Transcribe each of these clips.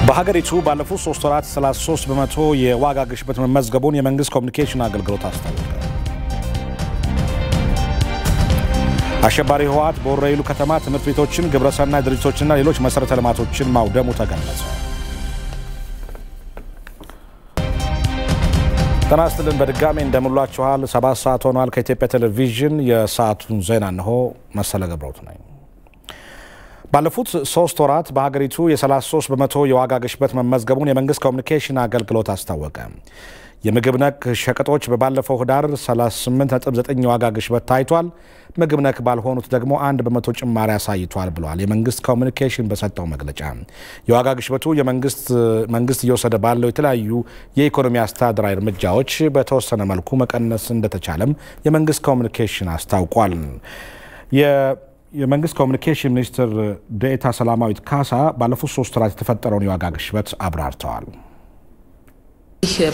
በሀገሪቱ ባለፉት 3 ወራት 33 በመቶ የዋጋ ግሽበት መመዝገቡን የመንግስት ኮሚኒኬሽን አገልግሎት አስታወቀ። አሸባሪ ህወሓት በወረኢሉ ከተማ ትምህርት ቤቶችን፣ ግብረሰናይ ድርጅቶችና ሌሎች መሰረተ ልማቶችን ማውደሙ ተገለጸ። ጤና ይስጥልን በድጋሚ እንደምንላችኋል። 7 ሰዓት ሆኗል። ከኢትዮጵያ ቴሌቪዥን የሰዓቱን ዜና ነው። መሰለ ገብረውት ነኝ። ባለፉት 3 ወራት በሀገሪቱ የ33 በመቶ የዋጋ ግሽበት መመዝገቡን የመንግስት ኮሚኒኬሽን አገልግሎት አስታወቀ። የምግብ ነክ ሸቀጦች በባለፈው ህዳር 38.9 የዋጋ ግሽበት ታይቷል። ምግብ ነክ ባልሆኑት ደግሞ 1 በመቶ ጭማሪ አሳይቷል ብሏል የመንግስት ኮሚኒኬሽን በሰጠው መግለጫ። የዋጋ ግሽበቱ መንግስት እየወሰደ ባለው የተለያዩ የኢኮኖሚ አስተዳደራዊ እርምጃዎች በተወሰነ መልኩ መቀነስ እንደተቻለም የመንግስት ኮሚኒኬሽን አስታውቋል። የመንግስት ኮሚኒኬሽን ሚኒስትር ዴኤታ ሰላማዊት ካሳ ባለፉት 3 ወራት የተፈጠረውን የዋጋ ግሽበት አብራርተዋል።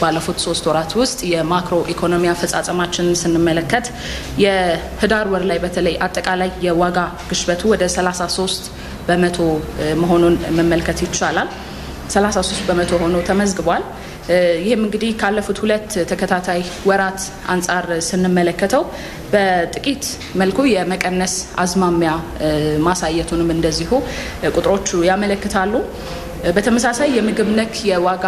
ባለፉት 3 ወራት ውስጥ የማክሮ ኢኮኖሚ አፈጻጸማችንን ስንመለከት የህዳር ወር ላይ በተለይ አጠቃላይ የዋጋ ግሽበቱ ወደ 33 በመቶ መሆኑን መመልከት ይቻላል። 33 በመቶ ሆኖ ተመዝግቧል። ይህም እንግዲህ ካለፉት 2 ተከታታይ ወራት አንፃር ስንመለከተው በጥቂት መልኩ የመቀነስ አዝማሚያ ማሳየቱንም እንደዚሁ ቁጥሮቹ ያመለክታሉ። በተመሳሳይ የምግብ ነክ የዋጋ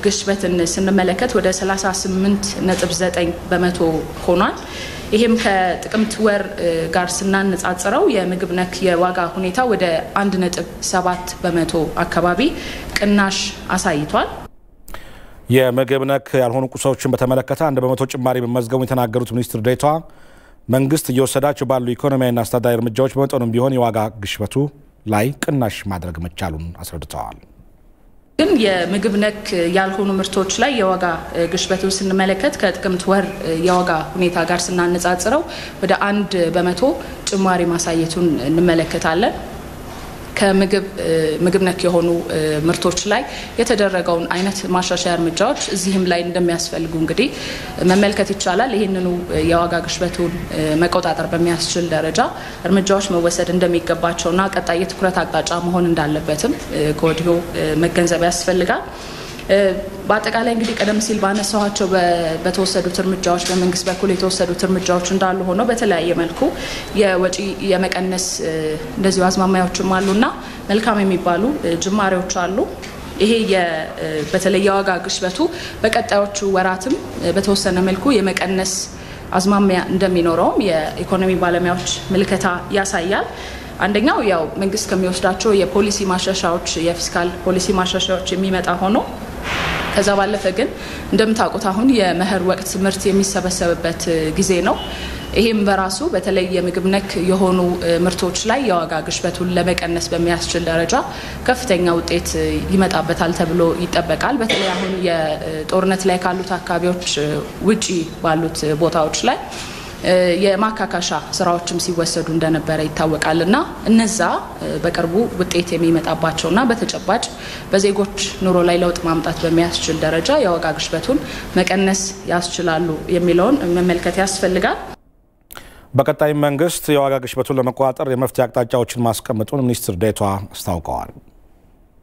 ግሽበትን ስንመለከት ወደ 38.9 በመቶ ሆኗል። ይህም ከጥቅምት ወር ጋር ስናነጻጽረው የምግብ ነክ የዋጋ ሁኔታ ወደ 1.7 በመቶ አካባቢ ቅናሽ አሳይቷል። የምግብ ነክ ያልሆኑ ቁሳዎችን በተመለከተ 1 በመቶ ጭማሪ መመዝገቡን የተናገሩት ሚኒስትር ዴኤታዋ መንግስት እየወሰዳቸው ባሉ ኢኮኖሚያዊና አስተዳደራዊ እርምጃዎች በመጠኑም ቢሆን የዋጋ ግሽበቱ ላይ ቅናሽ ማድረግ መቻሉን አስረድተዋል። ግን የምግብ ነክ ያልሆኑ ምርቶች ላይ የዋጋ ግሽበቱን ስንመለከት ከጥቅምት ወር የዋጋ ሁኔታ ጋር ስናነጻጽረው ወደ 1 በመቶ ጭማሪ ማሳየቱን እንመለከታለን። ከምግብ ነክ የሆኑ ምርቶች ላይ የተደረገውን አይነት ማሻሻያ እርምጃዎች እዚህም ላይ እንደሚያስፈልጉ እንግዲህ መመልከት ይቻላል። ይህንኑ የዋጋ ግሽበቱን መቆጣጠር በሚያስችል ደረጃ እርምጃዎች መወሰድ እንደሚገባቸውና ቀጣይ የትኩረት አቅጣጫ መሆን እንዳለበትም ከወዲሁ መገንዘብ ያስፈልጋል። በአጠቃላይ እንግዲህ ቀደም ሲል ባነሳኋቸው በተወሰዱት እርምጃዎች በመንግስት በኩል የተወሰዱት እርምጃዎች እንዳሉ ሆኖ በተለያየ መልኩ የወጪ የመቀነስ እንደዚሁ አዝማሚያዎችም አሉና መልካም የሚባሉ ጅማሬዎች አሉ። ይሄ በተለይ የዋጋ ግሽበቱ በቀጣዮቹ ወራትም በተወሰነ መልኩ የመቀነስ አዝማሚያ እንደሚኖረውም የኢኮኖሚ ባለሙያዎች ምልከታ ያሳያል። አንደኛው ያው መንግስት ከሚወስዳቸው የፖሊሲ ማሻሻያዎች የፊስካል ፖሊሲ ማሻሻያዎች የሚመጣ ሆኖ ከዛ ባለፈ ግን እንደምታውቁት አሁን የመኸር ወቅት ምርት የሚሰበሰብበት ጊዜ ነው። ይሄም በራሱ በተለይ የምግብ ነክ የሆኑ ምርቶች ላይ የዋጋ ግሽበቱን ለመቀነስ በሚያስችል ደረጃ ከፍተኛ ውጤት ይመጣበታል ተብሎ ይጠበቃል። በተለይ አሁን የጦርነት ላይ ካሉት አካባቢዎች ውጪ ባሉት ቦታዎች ላይ የማካካሻ ስራዎችም ሲወሰዱ እንደነበረ ይታወቃልና እነዛ በቅርቡ ውጤት የሚመጣባቸውና በተጨባጭ በዜጎች ኑሮ ላይ ለውጥ ማምጣት በሚያስችል ደረጃ የዋጋ ግሽበቱን መቀነስ ያስችላሉ የሚለውን መመልከት ያስፈልጋል። በቀጣይ መንግስት የዋጋ ግሽበቱን ለመቆጣጠር የመፍትሄ አቅጣጫዎችን ማስቀመጡን ሚኒስትር ዴኤታዋ አስታውቀዋል።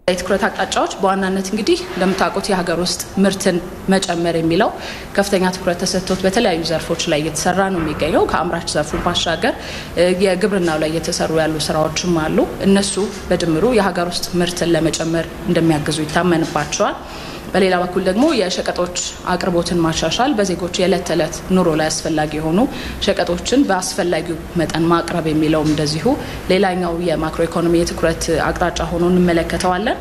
የትኩረት አቅጣጫዎች በዋናነት እንግዲህ እንደምታውቁት የሀገር ውስጥ ምርትን መጨመር የሚለው ከፍተኛ ትኩረት ተሰጥቶት በተለያዩ ዘርፎች ላይ እየተሰራ ነው የሚገኘው። ከአምራች ዘርፉ ባሻገር የግብርናው ላይ እየተሰሩ ያሉ ስራዎችም አሉ። እነሱ በድምሩ የሀገር ውስጥ ምርትን ለመጨመር እንደሚያግዙ ይታመንባቸዋል። በሌላ በኩል ደግሞ የሸቀጦች አቅርቦትን ማሻሻል በዜጎች የዕለት ተዕለት ኑሮ ላይ አስፈላጊ የሆኑ ሸቀጦችን በአስፈላጊው መጠን ማቅረብ የሚለውም እንደዚሁ ሌላኛው የማክሮ ኢኮኖሚ የትኩረት አቅጣጫ ሆኖ እንመለከተዋለን።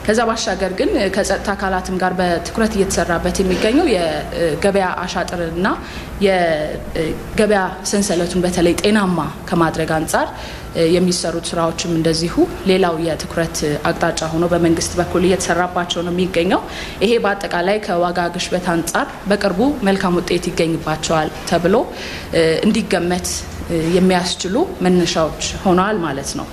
ከዛ ባሻገር ግን ከጸጥታ አካላትም ጋር በትኩረት እየተሰራበት የሚገኘው የገበያ አሻጥርና የገበያ ሰንሰለቱን በተለይ ጤናማ ከማድረግ አንጻር የሚሰሩት ስራዎችም እንደዚሁ ሌላው የትኩረት አቅጣጫ ሆኖ በመንግስት በኩል እየተሰራባቸው ነው የሚገኘው። ይሄ በአጠቃላይ ከዋጋ ግሽበት አንጻር በቅርቡ መልካም ውጤት ይገኝባቸዋል ተብሎ እንዲገመት የሚያስችሉ መነሻዎች ሆነዋል ማለት ነው።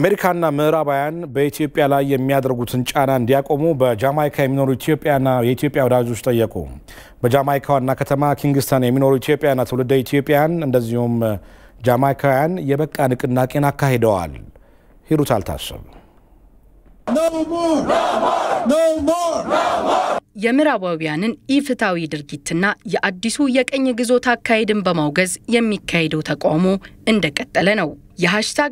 አሜሪካና ምዕራባውያን በኢትዮጵያ ላይ የሚያደርጉትን ጫና እንዲያቆሙ በጃማይካ የሚኖሩ ኢትዮጵያና የኢትዮጵያ ወዳጆች ጠየቁ። በጃማይካ ዋና ከተማ ኪንግስተን የሚኖሩ ኢትዮጵያና ትውልደ ኢትዮጵያን እንደዚሁም ጃማይካውያን የበቃ ንቅናቄን አካሂደዋል። ሂሩት አልታሰብ የምዕራባውያንን ኢፍታዊ ድርጊትና የአዲሱ የቀኝ ግዞት አካሄድን በማውገዝ የሚካሄደው ተቃውሞ እንደቀጠለ ነው።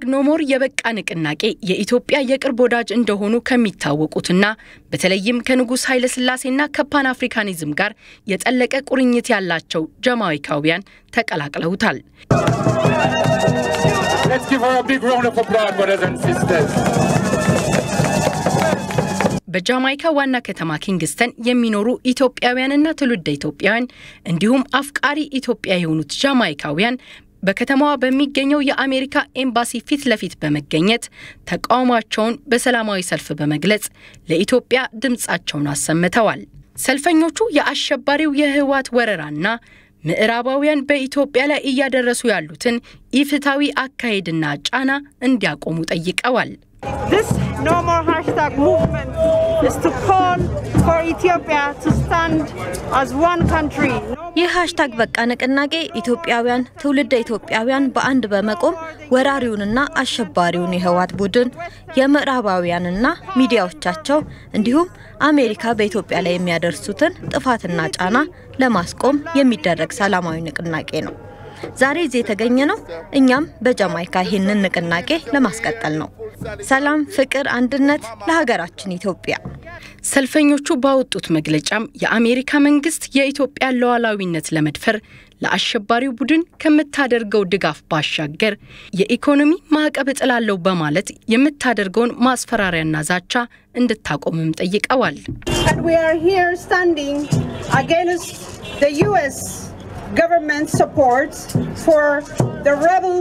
#ኖሞር የበቃ ንቅናቄ የኢትዮጵያ የቅርብ ወዳጅ እንደሆኑ ከሚታወቁትና በተለይም ከንጉስ ኃይለ ሥላሴና ከፓን አፍሪካኒዝም ጋር የጠለቀ ቁርኝት ያላቸው ጃማይካውያን ተቀላቅለውታል። Let's give her a big round of applause, brothers and sisters. በጃማይካ ዋና ከተማ ኪንግስተን የሚኖሩ ኢትዮጵያውያንና ትውልደ ኢትዮጵያውያን እንዲሁም አፍቃሪ ኢትዮጵያ የሆኑት ጃማይካውያን በከተማዋ በሚገኘው የአሜሪካ ኤምባሲ ፊት ለፊት በመገኘት ተቃውሟቸውን በሰላማዊ ሰልፍ በመግለጽ ለኢትዮጵያ ድምጻቸውን አሰምተዋል። ሰልፈኞቹ የአሸባሪው የህወሓት ወረራና ምዕራባውያን በኢትዮጵያ ላይ እያደረሱ ያሉትን ኢፍታዊ አካሄድና ጫና እንዲያቆሙ ጠይቀዋል። This no more #movement is to call for Ethiopia to stand as one country. ይህ በቃ ንቅናቄ ኢትዮጵያውያን ትውልደ ኢትዮጵያውያን በአንድ በመቆም ወራሪውንና አሸባሪውን የህወሓት ቡድን የምዕራባውያንና ሚዲያዎቻቸው እንዲሁም አሜሪካ በኢትዮጵያ ላይ የሚያደርሱትን ጥፋትና ጫና ለማስቆም የሚደረግ ሰላማዊ ንቅናቄ ነው። ዛሬ እዚህ የተገኘነው እኛም በጃማይካ ይህንን ንቅናቄ ለማስቀጠል ነው። ሰላም፣ ፍቅር፣ አንድነት ለሀገራችን ኢትዮጵያ። ሰልፈኞቹ ባወጡት መግለጫም የአሜሪካ መንግስት የኢትዮጵያ ሉዓላዊነት ለመድፈር ለአሸባሪው ቡድን ከምታደርገው ድጋፍ ባሻገር የኢኮኖሚ ማዕቀብ ጥላለው በማለት የምታደርገውን ማስፈራሪያና ዛቻ እንድታቆምም ጠይቀዋል። We are here standing against the US government support for the rebel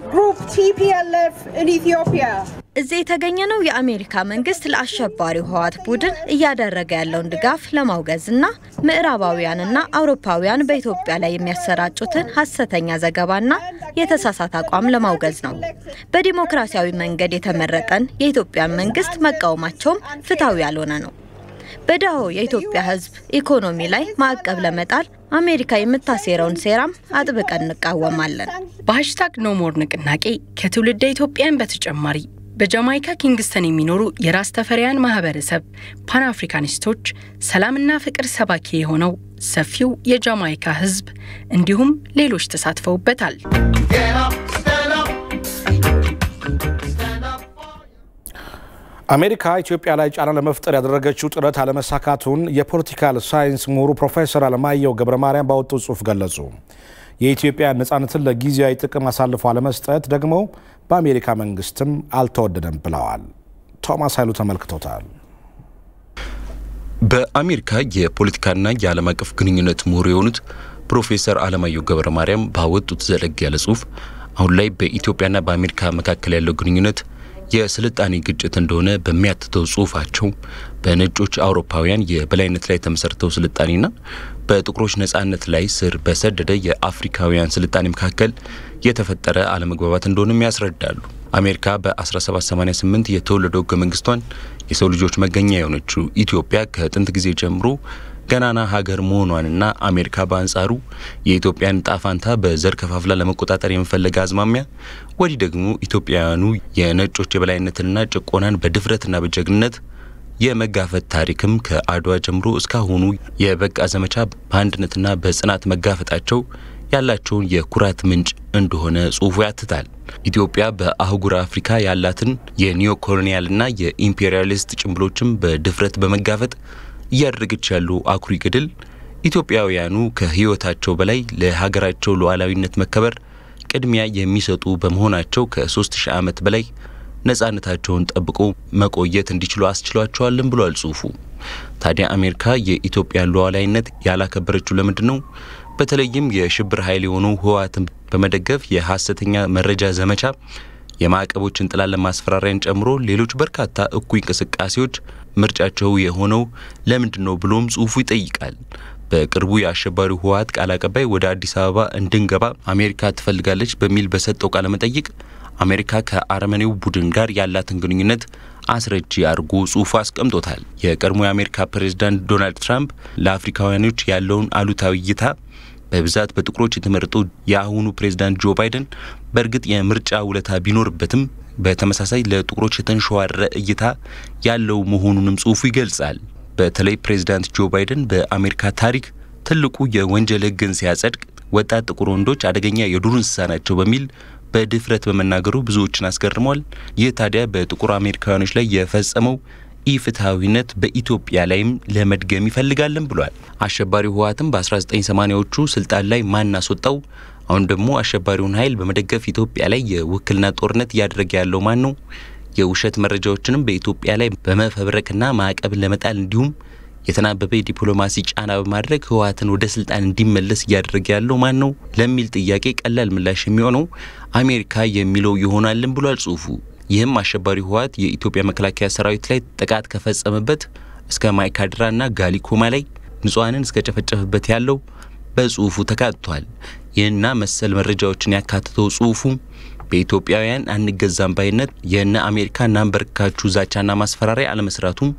group TPLF in Ethiopia. እዚህ የተገኘነው የአሜሪካ መንግስት ለአሸባሪው ህወሓት ቡድን እያደረገ ያለውን ድጋፍ ለማውገዝና ምዕራባውያንና አውሮፓውያን በኢትዮጵያ ላይ የሚያሰራጩትን ሐሰተኛ ዘገባና የተሳሳተ አቋም ለማውገዝ ነው። በዲሞክራሲያዊ መንገድ የተመረጠን የኢትዮጵያ መንግስት መቃወማቸውም ፍትሃዊ ያልሆነ ነው። በዳው የኢትዮጵያ ህዝብ ኢኮኖሚ ላይ ማዕቀብ ለመጣል አሜሪካ የምታሴረውን ሴራም አጥብቀን እንቃወማለን። #ኖሞር ንቅናቄ ከትውልደ ኢትዮጵያን በተጨማሪ በጃማይካ ኪንግስተን የሚኖሩ የራስ ተፈሪያን ማህበረሰብ ፓን አፍሪካኒስቶች ሰላምና ፍቅር ሰባኪ የሆነው ሰፊው የጃማይካ ህዝብ እንዲሁም ሌሎች ተሳትፈውበታል። አሜሪካ ኢትዮጵያ ላይ ጫና ለመፍጠር ያደረገችው ጥረት አለመሳካቱን የፖለቲካል ሳይንስ ምሁሩ ፕሮፌሰር አለማየሁ ገብረማርያም ባወጡት ጽሑፍ ገለጹ። የኢትዮጵያ ነጻነትን ለጊዜያዊ ጥቅም አሳልፎ አለመስጠት ደግሞ በአሜሪካ መንግስትም አልተወደደም ብለዋል። ቶማስ ኃይሉ ተመልክቶታል። በአሜሪካ የፖለቲካና የዓለም አቀፍ ግንኙነት ምሁር የሆኑት ፕሮፌሰር አለማየሁ ገብረማርያም ባወጡት ዘለግ ያለ ጽሑፍ አሁን ላይ በኢትዮጵያና በአሜሪካ መካከል ያለው ግንኙነት የስልጣኔ ግጭት እንደሆነ በሚያትተው ጽሑፋቸው በነጮች አውሮፓውያን የበላይነት ላይ ተመሰርተው ስልጣኔና በጥቁሮች ነጻነት ላይ ስር በሰደደ የአፍሪካውያን ስልጣኔ መካከል የተፈጠረ አለመግባባት እንደሆነም ያስረዳሉ። አሜሪካ በ1788 የተወለደው ሕገ መንግስቷን የሰው ልጆች መገኛ የሆነችው ኢትዮጵያ ከጥንት ጊዜ ጀምሮ ገናና ሀገር መሆኗንና አሜሪካ በአንጻሩ የኢትዮጵያን ጣፋንታ በዘር ከፋፍላ ለመቆጣጠር የመፈለገ አዝማሚያ ወዲህ ደግሞ ኢትዮጵያውያኑ የነጮች የበላይነትና ጭቆናን በድፍረትና በጀግንነት የመጋፈት ታሪክም ከአድዋ ጀምሮ እስካሁኑ የበቃ ዘመቻ በአንድነትና በጽናት መጋፈጣቸው ያላቸውን የኩራት ምንጭ እንደሆነ ጽሑፉ ያትታል። ኢትዮጵያ በአህጉር አፍሪካ ያላትን የኒዮ ኮሎኒያልና የኢምፔሪያሊስት ጭምብሎችም በድፍረት በመጋፈጥ እያደረገች ያለው አኩሪ ገድል ኢትዮጵያውያኑ ከህይወታቸው በላይ ለሀገራቸው ሉዓላዊነት መከበር ቅድሚያ የሚሰጡ በመሆናቸው ከ3000 ዓመት በላይ ነጻነታቸውን ጠብቆ መቆየት እንዲችሉ አስችሏቸዋልም ብሏል ጽሑፉ። ታዲያ አሜሪካ የኢትዮጵያን ሉዓላዊነት ያላከበረችው ለምንድነው? በተለይም የሽብር ኃይል የሆነው ህወሓትን በመደገፍ የሐሰተኛ መረጃ ዘመቻ የማዕቀቦችን ጥላ ለማስፈራሪያን ጨምሮ ሌሎች በርካታ እኩይ እንቅስቃሴዎች ምርጫቸው የሆነው ለምንድነው ብሎም ጽሑፉ ይጠይቃል። በቅርቡ የአሸባሪው ህወሓት ቃል አቀባይ ወደ አዲስ አበባ እንድንገባ አሜሪካ ትፈልጋለች በሚል በሰጠው ቃለ መጠይቅ አሜሪካ ከአርመኒው ቡድን ጋር ያላትን ግንኙነት አስረጂ አድርጎ ጽሑፍ አስቀምጦታል። የቀድሞ የአሜሪካ ፕሬዝዳንት ዶናልድ ትራምፕ ለአፍሪካውያኖች ያለውን አሉታዊ እይታ በብዛት በጥቁሮች የተመረጡ የአሁኑ ፕሬዝዳንት ጆ ባይደን በእርግጥ የምርጫ ውለታ ቢኖርበትም በተመሳሳይ ለጥቁሮች የተንሸዋረረ እይታ ያለው መሆኑንም ጽሑፉ ይገልጻል። በተለይ ፕሬዝዳንት ጆ ባይደን በአሜሪካ ታሪክ ትልቁ የወንጀል ህግን ሲያጸድቅ ወጣት ጥቁር ወንዶች አደገኛ የዱር እንስሳ ናቸው በሚል በድፍረት በመናገሩ ብዙዎችን አስገርሟል። ይህ ታዲያ በጥቁር አሜሪካውያኖች ላይ የፈጸመው ኢፍትሃዊነት በኢትዮጵያ ላይም ለመድገም ይፈልጋልን ብሏል። አሸባሪው ህወሓትም በ1980ዎቹ ስልጣን ላይ ማን አስወጣው? አሁን ደግሞ አሸባሪውን ኃይል በመደገፍ ኢትዮጵያ ላይ የውክልና ጦርነት ያደረገ ያለው ማን ነው? የውሸት መረጃዎችንም በኢትዮጵያ ላይ በመፈብረክና ማዕቀብ ለመጣል እንዲሁም የተናበበ ዲፕሎማሲ ጫና በማድረግ ህወሓትን ወደ ስልጣን እንዲመለስ ያደረገ ያለው ማን ነው ለሚል ጥያቄ ቀላል ምላሽ የሚሆነው አሜሪካ የሚለው ይሆናልን ብሏል ጽሑፉ። ይህም አሸባሪ ህወሓት የኢትዮጵያ መከላከያ ሰራዊት ላይ ጥቃት ከፈጸመበት እስከ ማይካድራና ጋሊኮማ ላይ ንጹሃንን እስከ ጨፈጨፈበት ያለው በጽሑፉ ተካቷል። ይህና መሰል መረጃዎችን ያካተተው ጽሑፉ በኢትዮጵያውያን አንገዛም ባይነት የነ አሜሪካ ናምበርካቹ ዛቻና ማስፈራሪያ አለመስራቱም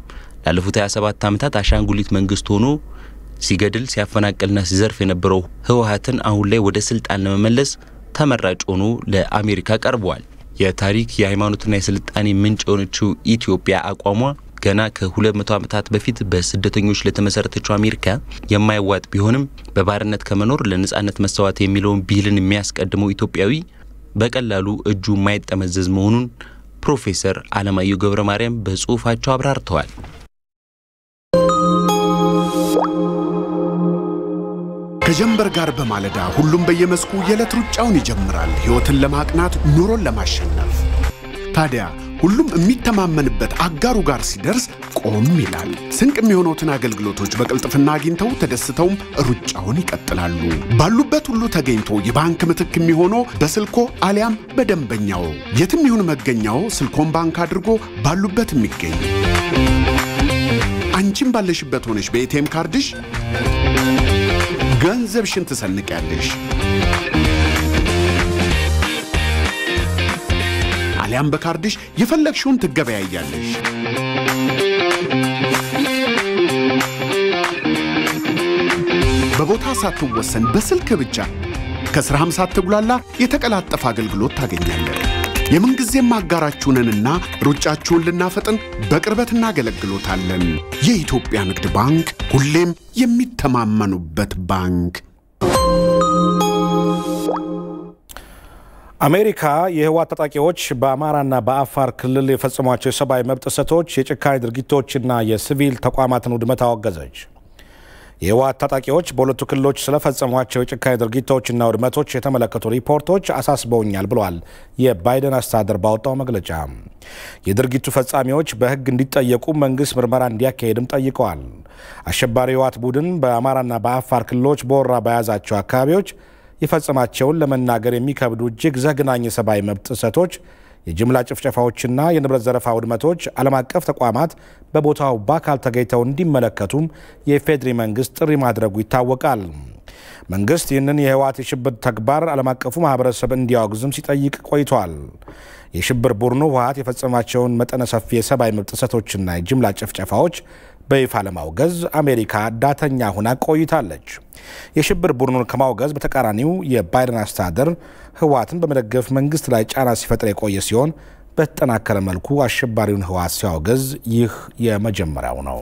ላለፉት 27 ዓመታት አሻንጉሊት መንግስት ሆኖ ሲገድል ሲያፈናቅልና ሲዘርፍ የነበረው ህወሓትን አሁን ላይ ወደ ስልጣን ለመመለስ ተመራጭ ሆኖ ለአሜሪካ ቀርቧል። የታሪክ የሃይማኖትና የስልጣኔ ምንጭ የሆነችው ኢትዮጵያ አቋሟ ገና ከ200 ዓመታት በፊት በስደተኞች ለተመሰረተችው አሜሪካ የማይዋጥ ቢሆንም በባርነት ከመኖር ለነጻነት መስተዋት የሚለውን ቢልን የሚያስቀድመው ኢትዮጵያዊ በቀላሉ እጁ ማይጠመዘዝ መሆኑን ፕሮፌሰር አለማየሁ ገብረማርያም በጽሑፋቸው አብራርተዋል። ከጀንበር ጋር በማለዳ ሁሉም በየመስኩ የዕለት ሩጫውን ይጀምራል፣ ህይወትን ለማቅናት ኑሮን ለማሸነፍ። ታዲያ ሁሉም የሚተማመንበት አጋሩ ጋር ሲደርስ ቆም ይላል። ስንቅ የሚሆኑትን አገልግሎቶች በቅልጥፍና አግኝተው ተደስተው ሩጫውን ይቀጥላሉ። ባሉበት ሁሉ ተገኝቶ የባንክ ምትክ የሚሆነው በስልኮ አሊያም በደንበኛው የትም ይሁን መገኛው ስልኮን ባንክ አድርጎ ባሉበት የሚገኝ አንቺም ባለሽበት ሆነሽ በኤቲኤም ካርድሽ ገንዘብሽን ትሰንቂያለሽ። አሊያም በካርድሽ የፈለግሽውን ትገበያያለሽ። በቦታ ሳትወሰን በስልክ ብቻ ከስራም ሳትጉላላ የተቀላጠፈ አገልግሎት ታገኛለሽ። የምንጊዜም አጋራችሁንና ሩጫችሁን ልናፈጥን በቅርበት እናገለግሎታለን። የኢትዮጵያ ንግድ ባንክ ሁሌም የሚተማመኑበት ባንክ። አሜሪካ የህወሓት ታጣቂዎች በአማራና በአፋር ክልል የፈጸሟቸው የሰብአዊ መብት ጥሰቶች፣ የጭካኔ ድርጊቶችና የሲቪል ተቋማትን ውድመት አወገዘች። የህወሓት ታጣቂዎች በሁለቱ ክልሎች ስለፈጸሟቸው የጭካኔ ድርጊቶችና ውድመቶች የተመለከቱ ሪፖርቶች አሳስበውኛል ብለዋል የባይደን አስተዳደር ባወጣው መግለጫ። የድርጊቱ ፈጻሚዎች በህግ እንዲጠየቁ መንግስት ምርመራ እንዲያካሄድም ጠይቀዋል። አሸባሪ ህወሓት ቡድን በአማራና በአፋር ክልሎች በወራ በያዛቸው አካባቢዎች የፈጸማቸውን ለመናገር የሚከብዱ እጅግ ዘግናኝ የሰብአዊ መብት ጥሰቶች፣ የጅምላ ጭፍጨፋዎችና የንብረት ዘረፋ ውድመቶች ዓለም አቀፍ ተቋማት በቦታው በአካል ተገኝተው እንዲመለከቱም የፌዴሪ መንግስት ጥሪ ማድረጉ ይታወቃል። መንግስት ይህንን የህወሓት የሽብር ተግባር ዓለም አቀፉ ማህበረሰብ እንዲያወግዝም ሲጠይቅ ቆይቷል። የሽብር ቡድኑ ህወሓት የፈጸማቸውን መጠነ ሰፊ የሰብአዊ መብት ጥሰቶችና የጅምላ ጭፍጨፋዎች በይፋ ለማውገዝ አሜሪካ ዳተኛ ሆና ቆይታለች። የሽብር ቡድኑን ከማውገዝ በተቃራኒው የባይደን አስተዳደር ህወሓትን በመደገፍ መንግስት ላይ ጫና ሲፈጥር የቆየ ሲሆን በተጠናከረ መልኩ አሸባሪውን ህወሓት ሲያወገዝ ይህ የመጀመሪያው ነው።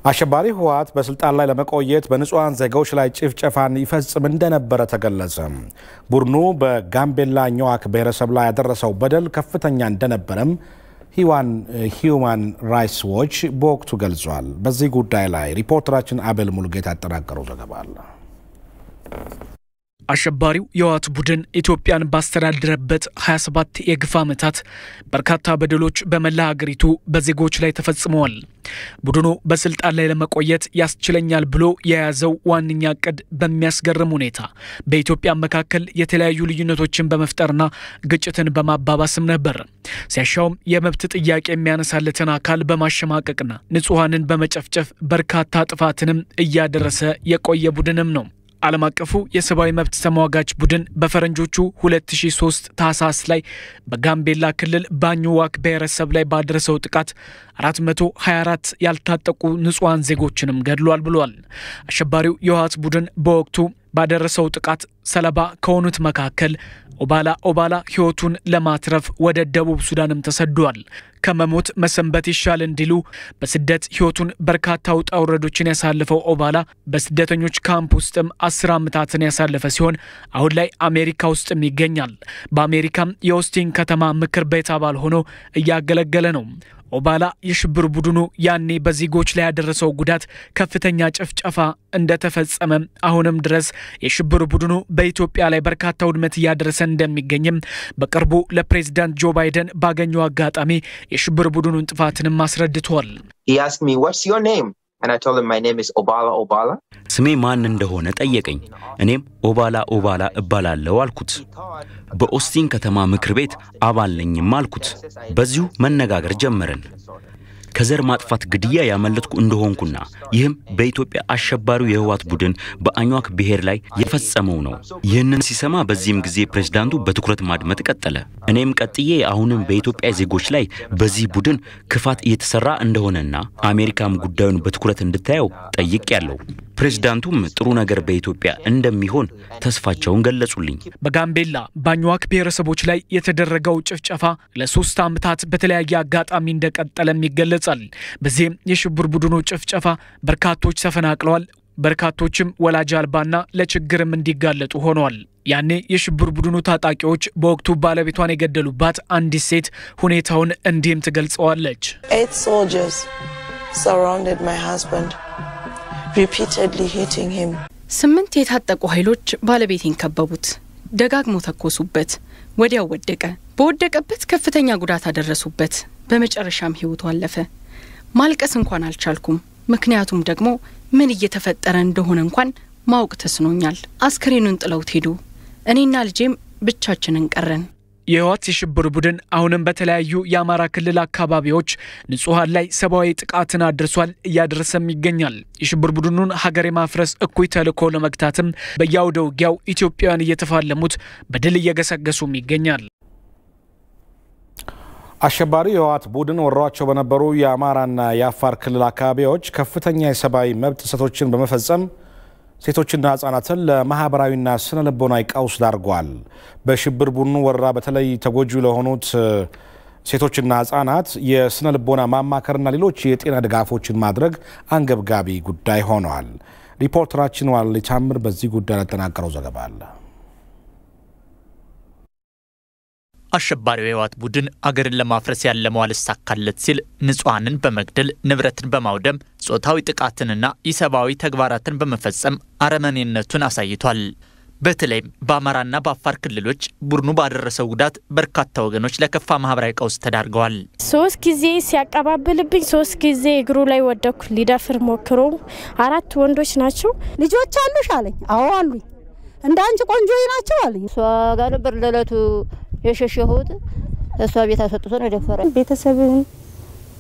አሸባሪ ህወሓት በስልጣን ላይ ለመቆየት በንጹሃን ዜጎች ላይ ጭፍጨፋን ይፈጽም እንደነበረ ተገለጸ። ቡድኑ በጋምቤላ ኞዋክ ብሔረሰብ ላይ ያደረሰው በደል ከፍተኛ እንደነበረም ሂዩማን ራይትስ ዎች በወቅቱ ገልጿል። በዚህ ጉዳይ ላይ ሪፖርተራችን አቤል ሙሉጌታ ያጠናቀረው ዘገባ አለ። አሸባሪው የህወሓት ቡድን ኢትዮጵያን ባስተዳደረበት 27 የግፍ ዓመታት በርካታ በደሎች በመላ ሀገሪቱ በዜጎች ላይ ተፈጽመዋል። ቡድኑ በስልጣን ላይ ለመቆየት ያስችለኛል ብሎ የያዘው ዋንኛ ዕቅድ በሚያስገርም ሁኔታ በኢትዮጵያ መካከል የተለያዩ ልዩነቶችን በመፍጠርና ግጭትን በማባባስም ነበር። ሲያሻውም የመብት ጥያቄ የሚያነሳለትን አካል በማሸማቀቅና ንጹሃንን በመጨፍጨፍ በርካታ ጥፋትንም እያደረሰ የቆየ ቡድንም ነው። ዓለም አቀፉ የሰብአዊ መብት ተሟጋች ቡድን በፈረንጆቹ 2003 ታህሳስ ላይ በጋምቤላ ክልል ባኙዋክ ብሔረሰብ ላይ ባደረሰው ጥቃት 424 ያልታጠቁ ንጹሃን ዜጎችንም ገድሏል ብሏል። አሸባሪው የህወሓት ቡድን በወቅቱ ባደረሰው ጥቃት ሰለባ ከሆኑት መካከል ኦባላ ህይወቱን ለማትረፍ ወደ ደቡብ ሱዳንም ተሰዷል። ከመሞት መሰንበት ይሻል እንዲሉ በስደት ህይወቱን በርካታ ውጣ ውረዶችን ያሳለፈው ኦባላ በስደተኞች ካምፕ ውስጥም 10 ዓመታትን ያሳለፈ ሲሆን አሁን ላይ አሜሪካ ውስጥም ይገኛል። በአሜሪካም የኦስቲን ከተማ ምክር ቤት አባል ሆኖ እያገለገለ ነው። ኦባላ የሽብር ቡድኑ ያኔ በዜጎች ላይ ያደረሰው ጉዳት ከፍተኛ ጭፍጨፋ እንደተፈጸመ አሁንም ድረስ የሽብር ቡድኑ በኢትዮጵያ ላይ በርካታ ውድመት ያደረሰ እንደሚገኝም በቅርቡ ለፕሬዝዳንት ጆ ባይደን ባገኘው አጋጣሚ የሽብር ቡድኑን ጥፋትንም አስረድቷል። He asked me, "What's your name?" And I told him my name is Obala. ስሜ ማን እንደሆነ ጠየቀኝ። እኔም ኦባላ እባላለሁ አልኩት። በኦስቲን ከተማ ምክር ቤት አባል ነኝም አልኩት። በዚሁ መነጋገር ጀመረን። ከዘር ማጥፋት ግድያ ያመለጥኩ እንደሆንኩና ይህም በኢትዮጵያ አሸባሪው የህወሓት ቡድን በአኟክ ብሔር ላይ የፈጸመው ነው። ይህንን ሲሰማ በዚህም ጊዜ ፕሬዝዳንቱ በትኩረት ማድመጥ ቀጠለ። እኔም ቀጥዬ አሁንም በኢትዮጵያ ዜጎች ላይ በዚህ ቡድን ክፋት እየተሰራ እንደሆነና አሜሪካም ጉዳዩን በትኩረት እንድታየው ጠይቄያለሁ። ፕሬዝዳንቱም ጥሩ ነገር በኢትዮጵያ እንደሚሆን ተስፋቸውን ገለጹልኝ። በጋምቤላ ባኙዋክ ብሔረሰቦች ላይ የተደረገው ጭፍጨፋ ለ3 ዓመታት በተለያየ አጋጣሚ እንደቀጠለም ይገለጻል። በዚህም የሽብር ቡድኑ ጭፍጨፋ በርካቶች ተፈናቅለዋል። በርካቶችም ወላጅ አልባና ለችግርም እንዲጋለጡ ሆነዋል። ያኔ የሽብር ቡድኑ ታጣቂዎች በወቅቱ ባለቤቷን የገደሉባት አንዲት ሴት ሁኔታውን እንዲህም ትገልጸዋለች። 8 soldiers surrounded my husband, repeatedly hitting him. 8 የታጠቁ ኃይሎች ባለቤቴን ከበቡት፣ ደጋግሞ ተኮሱበት፣ ወዲያው ወደቀ። በወደቀበት ከፍተኛ ጉዳት አደረሱበት። በመጨረሻም ህይወቱ አለፈ። ማልቀስ እንኳን አልቻልኩም። ምክንያቱም ደግሞ ምን እየተፈጠረ እንደሆነ እንኳን ማወቅ ተስኖኛል። አስከሬኑን ጥለውት ሄዱ። እኔና ልጄም ብቻችንን ቀረን። የህወሓት የሽብር ቡድን አሁንም በተለያዩ የአማራ ክልል አካባቢዎች ንጹሃን ላይ ሰብአዊ ጥቃትን አድርሷል፣ እያደረሰም ይገኛል። የሽብር ቡድኑን ሀገር የማፍረስ እኩይ ተልዕኮ ለመግታትም በያውደ ውጊያው ኢትዮጵያውያን እየተፋለሙት በድል እየገሰገሱም ይገኛል። አሸባሪ የህወሓት ቡድን ወሯቸው በነበሩ የአማራና የአፋር ክልል አካባቢዎች ከፍተኛ የሰብአዊ መብት ጥሰቶችን በመፈጸም ሴቶችና ህጻናትን ለማህበራዊና ስነ ልቦናዊ ቀውስ ዳርጓል። በሽብር ቡድኑ ወረራ በተለይ ተጎጂ ለሆኑት ሴቶችና ህጻናት የስነ ልቦና ማማከርና ሌሎች የጤና ድጋፎችን ማድረግ አንገብጋቢ ጉዳይ ሆኗል። ሪፖርተራችን ዋሊ ታምር በዚህ ጉዳይ ያጠናቀረው ዘገባ አለ። አሸባሪው የህወሓት ቡድን አገርን ለማፍረስ ያለመው አልሳካለት ሲል ንጹሃንን በመግደል ንብረትን በማውደም ጾታዊ ጥቃትንና ኢሰብአዊ ተግባራትን በመፈጸም አረመኔነቱን አሳይቷል። በተለይም በአማራና በአፋር ክልሎች ቡድኑ ባደረሰው ጉዳት በርካታ ወገኖች ለከፋ ማህበራዊ ቀውስ ተዳርገዋል። 3 ጊዜ ሲያቀባብልብኝ 3 ጊዜ እግሩ ላይ ወደኩ። ሊደፍር ሞክሮ 4 ወንዶች ናቸው። ልጆች አሉሽ አለኝ። አዎ አሉኝ። እንዳንቺ ቆንጆ ናቸው አለኝ። ሷ ጋር ነበር ለለቱ የሸሸሁት። እሷ ቤት አሰጥቶ ነው ደፈረ። ቤተሰብን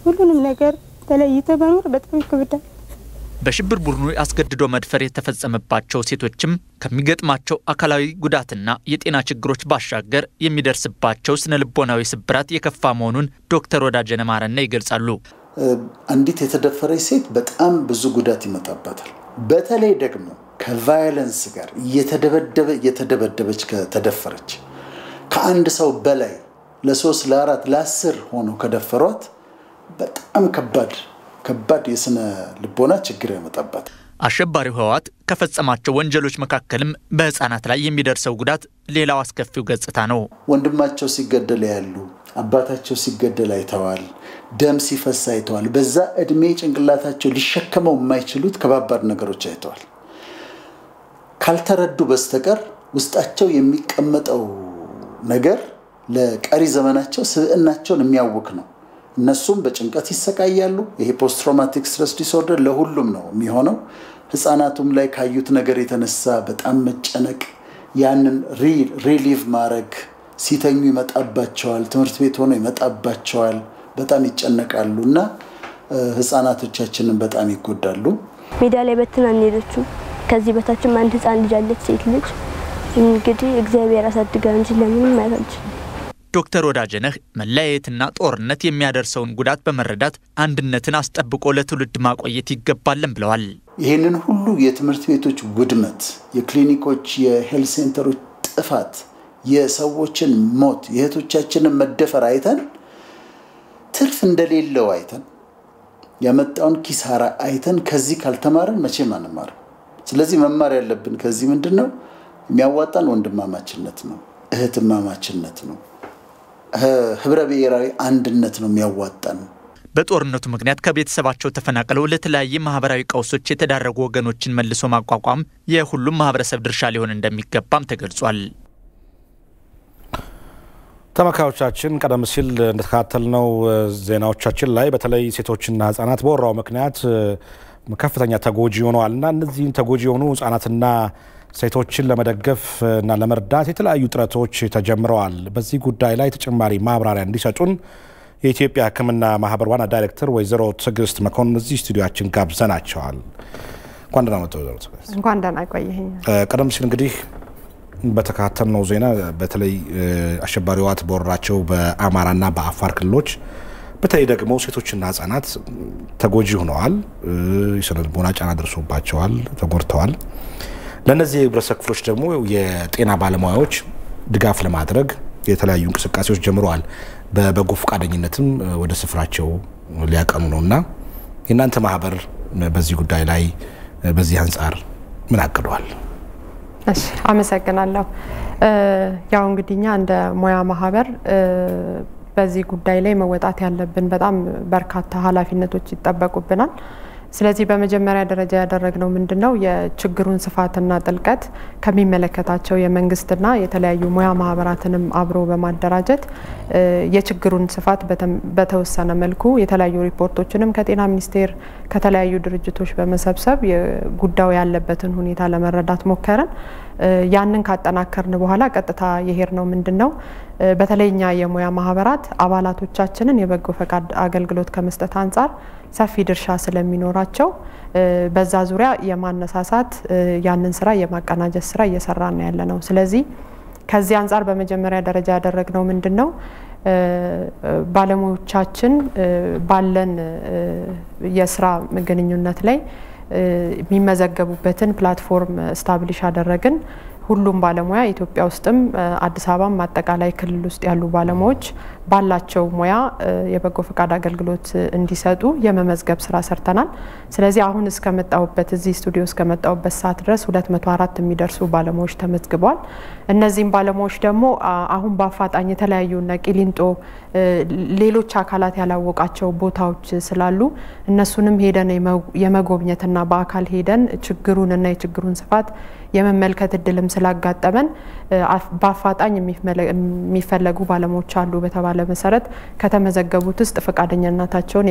ሁሉንም ነገር ተለይተ በኖር በጣም ይከብዳል። በሽብር ቡድኑ አስገድዶ መድፈር የተፈጸመባቸው ሴቶችም ከሚገጥማቸው አካላዊ ጉዳትና የጤና ችግሮች ባሻገር የሚደርስባቸው ስነ ልቦናዊ ስብራት የከፋ መሆኑን ዶክተር ወዳጀነ ማረና ይገልጻሉ። አንዲት የተደፈረች ሴት በጣም ብዙ ጉዳት ይመጣባታል። በተለይ ደግሞ ከቫዮለንስ ጋር የተደበደበች ከተደፈረች ከአንድ ሰው በላይ ለ3 ለ4 ለ10 ሆኖ ከደፈሯት በጣም ከባድ የስነ ልቦና ችግር ያመጣባት። አሸባሪው ህወሓት ከፈጸማቸው ወንጀሎች መካከልም በህፃናት ላይ የሚደርሰው ጉዳት ሌላው አስከፊው ገጽታ ነው። ወንድማቸው ሲገደል ያሉ፣ አባታቸው ሲገደል አይተዋል፣ ደም ሲፈስ አይተዋል። በዛ እድሜ ጭንቅላታቸው ሊሸከመው የማይችሉት ከባባድ ነገሮች አይተዋል። ካልተረዱ በስተቀር ውስጣቸው የሚቀመጠው ነገር ለቀሪ ዘመናቸው ስብዕናቸውን የሚያውክ ነው እነሱም በጭንቀት ይሰቃያሉ ይሄ ፖስት ትራውማቲክ ስትረስ ዲስኦርደር ለሁሉም ነው የሚሆነው ህፃናቱም ላይ ካዩት ነገር የተነሳ በጣም መጨነቅ ያንን ሪሊቭ ማድረግ ሲተኙ ይመጣባቸዋል ትምህርት ቤት ሆኖ ይመጣባቸዋል በጣም ይጨነቃሉና ህፃናቶቻችንን በጣም ይጎዳሉ ሜዳ ላይ በትናን ሄደቹ ከዚህ በታችም አንድ ህፃን ልጅ አለች ሴት ልጅ እንግዲህ እግዚአብሔር ያሳድጋል እንጂ ለምንም አይፈልጅ ዶክተር ወዳጀነህ መለያየትና ጦርነት የሚያደርሰውን ጉዳት በመረዳት አንድነትን አስጠብቆ ለትውልድ ማቆየት ይገባልን ብለዋል ይሄንን ሁሉ የትምህርት ቤቶች ውድመት የክሊኒኮች የሄልዝ ሴንተሮች ጥፋት የሰዎችን ሞት የህቶቻችንን መደፈር አይተን ትርፍ እንደሌለው አይተን ያመጣውን ኪሳራ አይተን ከዚህ ካልተማረን መቼም አንማር ስለዚህ መማር ያለብን ከዚህ ምንድነው የሚያዋጣን ወንድማማችነት ነው እህትማማችነት ነው ህብረ ብሔራዊ አንድነት ነው የሚያዋጣን በጦርነቱ ምክንያት ከቤተሰባቸው ተፈናቅለው ለተለያየ ማህበራዊ ቀውሶች የተዳረጉ ወገኖችን መልሶ ማቋቋም የሁሉም ማህበረሰብ ድርሻ ሊሆን እንደሚገባም ተገልጿል ተመካዮቻችን ቀደም ሲል እንደተከታተልነው ዜናዎቻችን ላይ በተለይ ሴቶችና ህፃናት በወራው ምክንያት ከፍተኛ ተጎጂ ሆነዋልና እነዚህን ተጎጂ የሆኑ ህፃናትና ሴቶችን ለመደገፍ እና ለመርዳት የተለያዩ ጥረቶች ተጀምረዋል በዚህ ጉዳይ ላይ ተጨማሪ ማብራሪያ እንዲሰጡን የኢትዮጵያ ሕክምና ማህበር ዋና ዳይሬክተር ወይዘሮ ትግስት መኮንን እዚህ ስቱዲዮአችን ጋብዘናቸዋል እንኳን ደህና መጡ ወይዘሮ ትግስት እንኳን ደህና ቆየኝ ቀደም ሲል እንግዲህ በተከታተልነው ዜና በተለይ አሸባሪው ህወሓት በወረራቸው በአማራና በአፋር ክልሎች በተለይ ደግሞ ሴቶችና ህፃናት ተጎጂ ሆነዋል የስነልቦና ጫና ደርሶባቸዋል ተጎድተዋል ለነዚህ ህብረተሰብ ክፍሎች ደግሞ የጤና ባለሙያዎች ድጋፍ ለማድረግ የተለያዩ እንቅስቃሴዎች ጀምረዋል በበጎ ፈቃደኝነትም ወደ ስፍራቸው ሊያቀኑ ነውና የናንተ ማህበር በዚህ ጉዳይ ላይ በዚህ አንፃር ምን አቅዷል እሺ አመሰግናለሁ ያው እንግዲህኛ እንደ ሞያ ማህበር በዚህ ጉዳይ ላይ መወጣት ያለብን በጣም በርካታ ኃላፊነቶች ይጠበቁብናል ስለዚህ በመጀመሪያ ደረጃ ያደረግነው ምንድነው የችግሩን ስፋትና ጥልቀት ከሚመለከታቸው የመንግስትና የተለያዩ ሞያ ማህበራትንም አብሮ በማደራጀት የችግሩን ስፋት በተወሰነ መልኩ የተለያዩ ሪፖርቶችንም ከጤና ሚኒስቴር ከተለያዩ ድርጅቶች በመሰብሰብ የጉዳዩ ያለበትን ሁኔታ ለመረዳት ሞከረን ያንን ካጠናከርን በኋላ ቀጥታ የሄድነው ምንድነው በተለይኛ የሞያ ማህበራት አባላቶቻችንን የበጎ ፈቃድ አገልግሎት ከመስጠት አንፃር ሰፊ ድርሻ ስለሚኖራቸው በዛ ዙሪያ የማነሳሳት ያንን ስራ የማቀናጀት ስራ እየሰራን ያለነው ስለዚህ ከዚህ አንፃር በመጀመሪያ ደረጃ ያደረግነው ምንድነው ባለሙያዎቻችን ባለን የስራ ግንኙነት ላይ የሚመዘገቡበትን ፕላትፎርም ስታብሊሽ አደረግን ሁሉም ባለሙያ ኢትዮጵያ ውስጥም አዲስ አበባም አጠቃላይ ክልል ውስጥ ያሉ ባለሙያዎች ባላቸው ሙያ የበጎ ፈቃድ አገልግሎት እንዲሰጡ የመመዝገብ ስራ ሰርተናል ስለዚህ አሁን እስከመጣውበት እዚህ ስቱዲዮ እስከመጣውበት ሰዓት ድረስ 204 የሚደርሱ ባለሙያዎች ተመዝግበዋል እነዚህም ባለሙያዎች ደግሞ አሁን በአፋጣኝ የተለያዩና ቂሊንጦ ሌሎች አካላት ያላወቃቸው ቦታዎች ስላሉ እነሱንም ሄደን የመጎብኘትና በአካል ሄደን ችግሩንና የችግሩን ስፋት የመመልከት እድልም ስላጋጠመን በአፋጣኝ የሚፈለጉ ባለሙያዎች አሉ በተባለ መሰረት ከተመዘገቡት ውስጥ ፈቃደኛነታቸውን